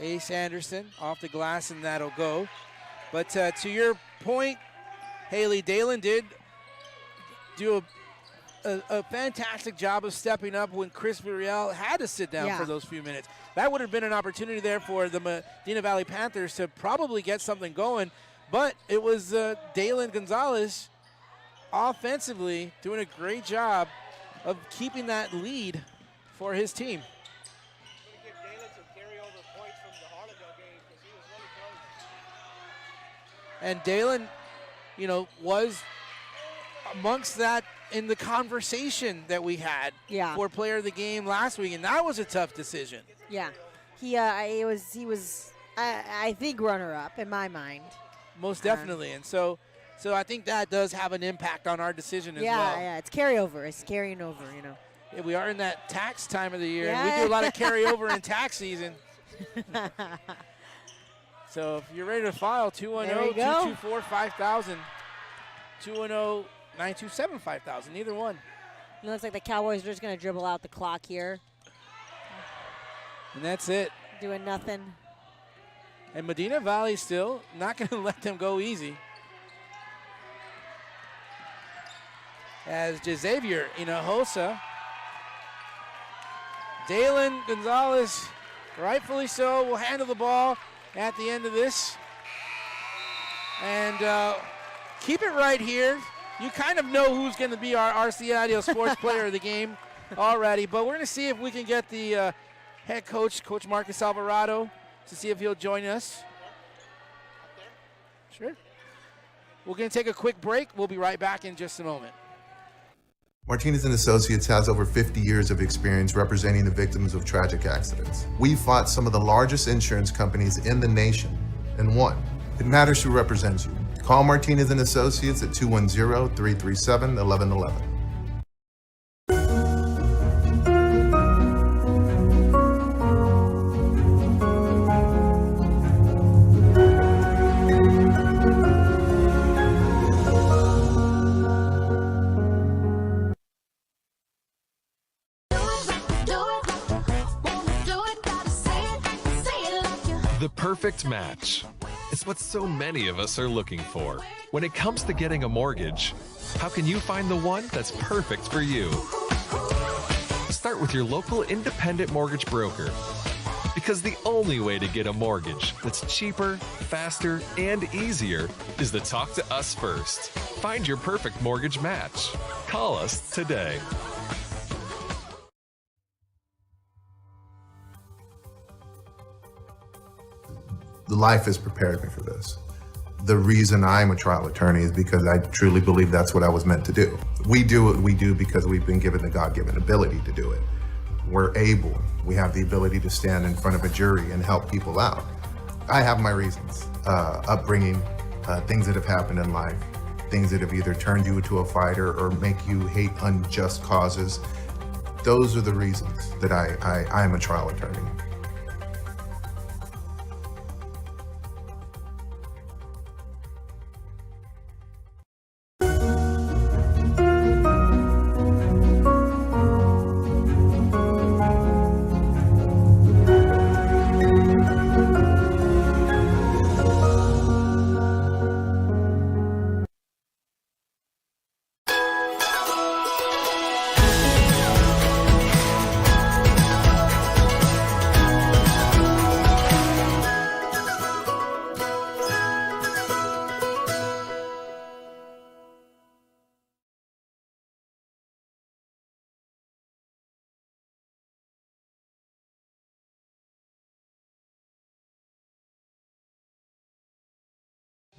Speaker 1: Ace Anderson off the glass, and that'll go. But to your point, Haley, Dalen did do a fantastic job of stepping up when Chris Villarreal had to sit down for those few minutes. That would have been an opportunity there for the Medina Valley Panthers to probably get something going, but it was Dalen Gonzalez offensively doing a great job of keeping that lead for his team. And Dalen, was amongst that in the conversation that we had for player of the game last week, and that was a tough decision.
Speaker 2: Yeah, he was I think runner-up in my mind.
Speaker 1: Most definitely, and so I think that does have an impact on our decision as well.
Speaker 2: Yeah, it's carryover. It's carrying over,
Speaker 1: Yeah, we are in that tax time of the year. Yeah. We do a lot of carryover in tax season. So if you're ready to file, 210-224-5000, 210-927-5000, either one.
Speaker 2: It looks like the Cowboys are just going to dribble out the clock here.
Speaker 1: And that's it.
Speaker 2: Doing nothing.
Speaker 1: And Medina Valley still not going to let them go easy. As Xavier Hinojosa, Dalen Gonzalez, rightfully so, will handle the ball at the end of this. And keep it right here. You kind of know who's going to be our RC Ideal Sports Player of the game already, but we're going to see if we can get the head coach, Coach Marcus Alvarado, to see if he'll join us. Sure. We're going to take a quick break. We'll be right back in just a moment.
Speaker 3: Martinez & Associates has over 50 years of experience representing the victims of tragic accidents. We fought some of the largest insurance companies in the nation and won. It matters who represents you. Call Martinez & Associates at 210-337-1111.
Speaker 4: The perfect match. It's what so many of us are looking for. When it comes to getting a mortgage, how can you find the one that's perfect for you? Start with your local independent mortgage broker. Because the only way to get a mortgage that's cheaper, faster, and easier is to talk to us first. Find your perfect mortgage match. Call us today.
Speaker 3: Life has prepared me for this. The reason I'm a trial attorney is because I truly believe that's what I was meant to do. We do what we do because we've been given the God-given ability to do it. We have the ability to stand in front of a jury and help people out. I have my reasons, upbringing, things that have happened in life, things that have either turned you into a fighter or make you hate unjust causes. Those are the reasons that I am a trial attorney.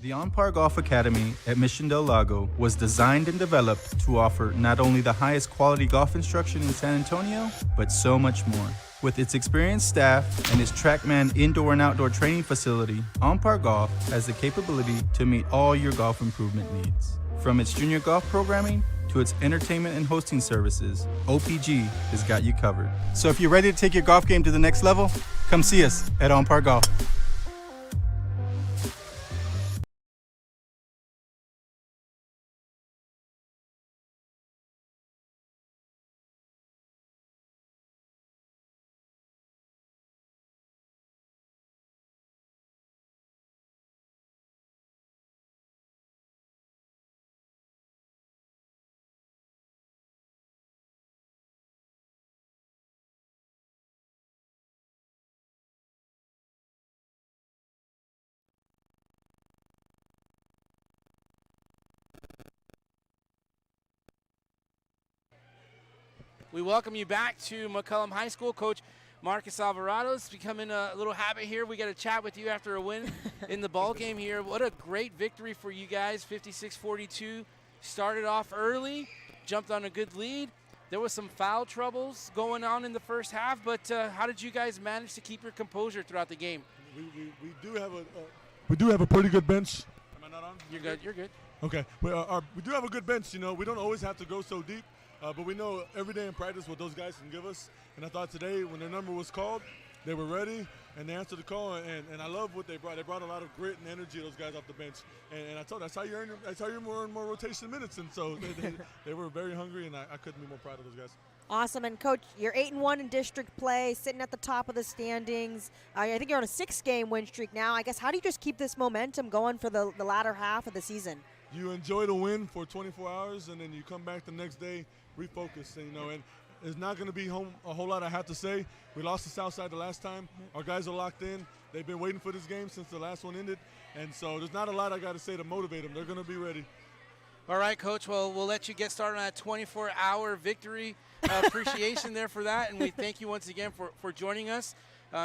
Speaker 7: The On-Par Golf Academy at Mission Del Lago was designed and developed to offer not only the highest quality golf instruction in San Antonio, but so much more. With its experienced staff and its TrackMan indoor and outdoor training facility, On-Par Golf has the capability to meet all your golf improvement needs. From its junior golf programming to its entertainment and hosting services, OPG has got you covered. So if you're ready to take your golf game to the next level, come see us at On-Par Golf.
Speaker 1: We welcome you back to McCollum High School. Coach Marcus Alvarado, it's becoming a little habit here. We got to chat with you after a win in the ball game here. What a great victory for you guys, 56-42. Started off early, jumped on a good lead. There was some foul troubles going on in the first half, but how did you guys manage to keep your composure throughout the game?
Speaker 10: We do have a pretty good bench. Am I not on?
Speaker 1: You're good. You're good.
Speaker 10: Okay. We do have a good bench. You know, we don't always have to go so deep. But we know every day in practice what those guys can give us. And I thought today when their number was called, they were ready and they answered the call. And I love what they brought. They brought a lot of grit and energy, those guys off the bench. And I told them, that's how you earn more rotation minutes. And so they were very hungry, and I couldn't be more proud of those guys.
Speaker 2: Awesome. And, Coach, you're 8-1 in district play, sitting at the top of the standings. I think you're on a 6-game win streak now. I guess how do you just keep this momentum going for the latter half of the season?
Speaker 10: You enjoy the win for 24 hours, and then you come back the next day, refocus, and it's not going to be a whole lot I have to say. We lost to Southside the last time. Our guys are locked in. They've been waiting for this game since the last one ended, and so there's not a lot I got to say to motivate them. They're going to be ready.
Speaker 1: All right, Coach. Well, we'll let you get started on that 24-hour victory appreciation there for that, and we thank you once again for joining us.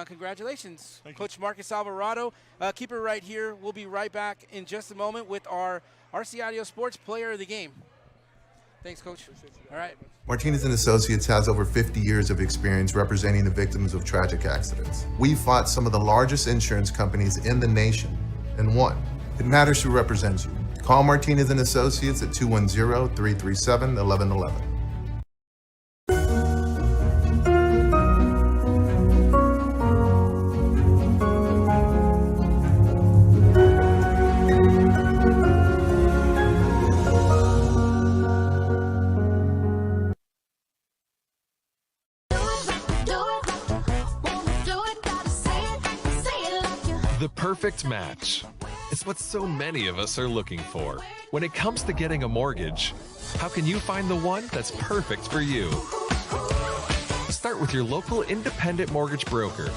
Speaker 1: Congratulations, Coach Marcus Alvarado. Keep it right here. We'll be right back in just a moment with our RC Audio Sports Player of the Game. Thanks, Coach. All right.
Speaker 3: Martinez and Associates has over 50 years of experience representing the victims of tragic accidents. We fought some of the largest insurance companies in the nation and won. It matters who represents you. Call Martinez and Associates at 210-337-1111.
Speaker 4: The perfect match. It's what so many of us are looking for. When it comes to getting a mortgage, how can you find the one that's perfect for you? Start with your local independent mortgage broker.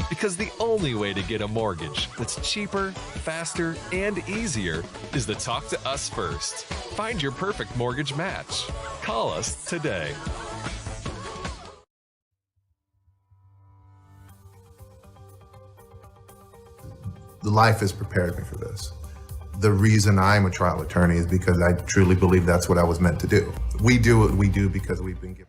Speaker 4: Because the only way to get a mortgage that's cheaper, faster, and easier is to talk to us first. Find your perfect mortgage match. Call us today.
Speaker 3: Life has prepared me for this. The reason I'm a trial attorney is because I truly believe that's what I was meant to do. We do what we do because we've been given.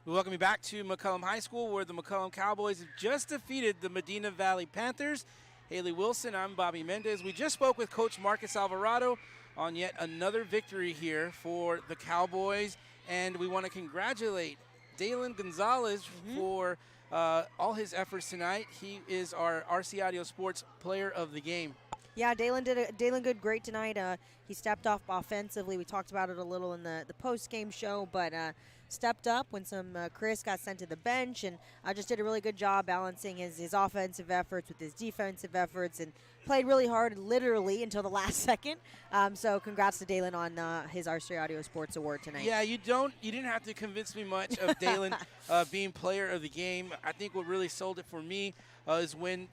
Speaker 1: We welcome you back to McCollum High School, where the McCollum Cowboys have just defeated the Medina Valley Panthers. Haley Wilson, I'm Bobby Mendez. We just spoke with Coach Marcus Alvarado on yet another victory here for the Cowboys, and we want to congratulate Dalen Gonzalez for all his efforts tonight. He is our RC Audio Sports Player of the Game.
Speaker 2: Yeah, Dalen did great tonight. He stepped off offensively. We talked about it a little in the post-game show, but stepped up when Chris got sent to the bench, and just did a really good job balancing his offensive efforts with his defensive efforts, and played really hard literally until the last second. So congrats to Dalen on his RC Audio Sports Award tonight.
Speaker 1: Yeah, you didn't have to convince me much of Dalen being Player of the Game. I think what really sold it for me is when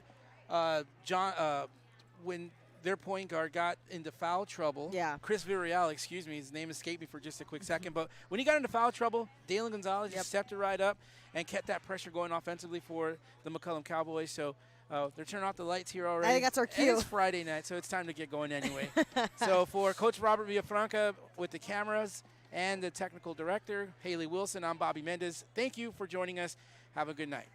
Speaker 1: when their point guard got into foul trouble.
Speaker 2: Yeah.
Speaker 1: Chris Villarreal, excuse me, his name escaped me for just a quick second. But when he got into foul trouble, Dalen Gonzalez just stepped it right up and kept that pressure going offensively for the McCollum Cowboys. So Oh, they're turning off the lights here already.
Speaker 2: I think that's our cue.
Speaker 1: And it's Friday night, so it's time to get going anyway. So for Coach Robert Villafranca with the cameras and the technical director, Haley Wilson, I'm Bobby Mendez. Thank you for joining us. Have a good night.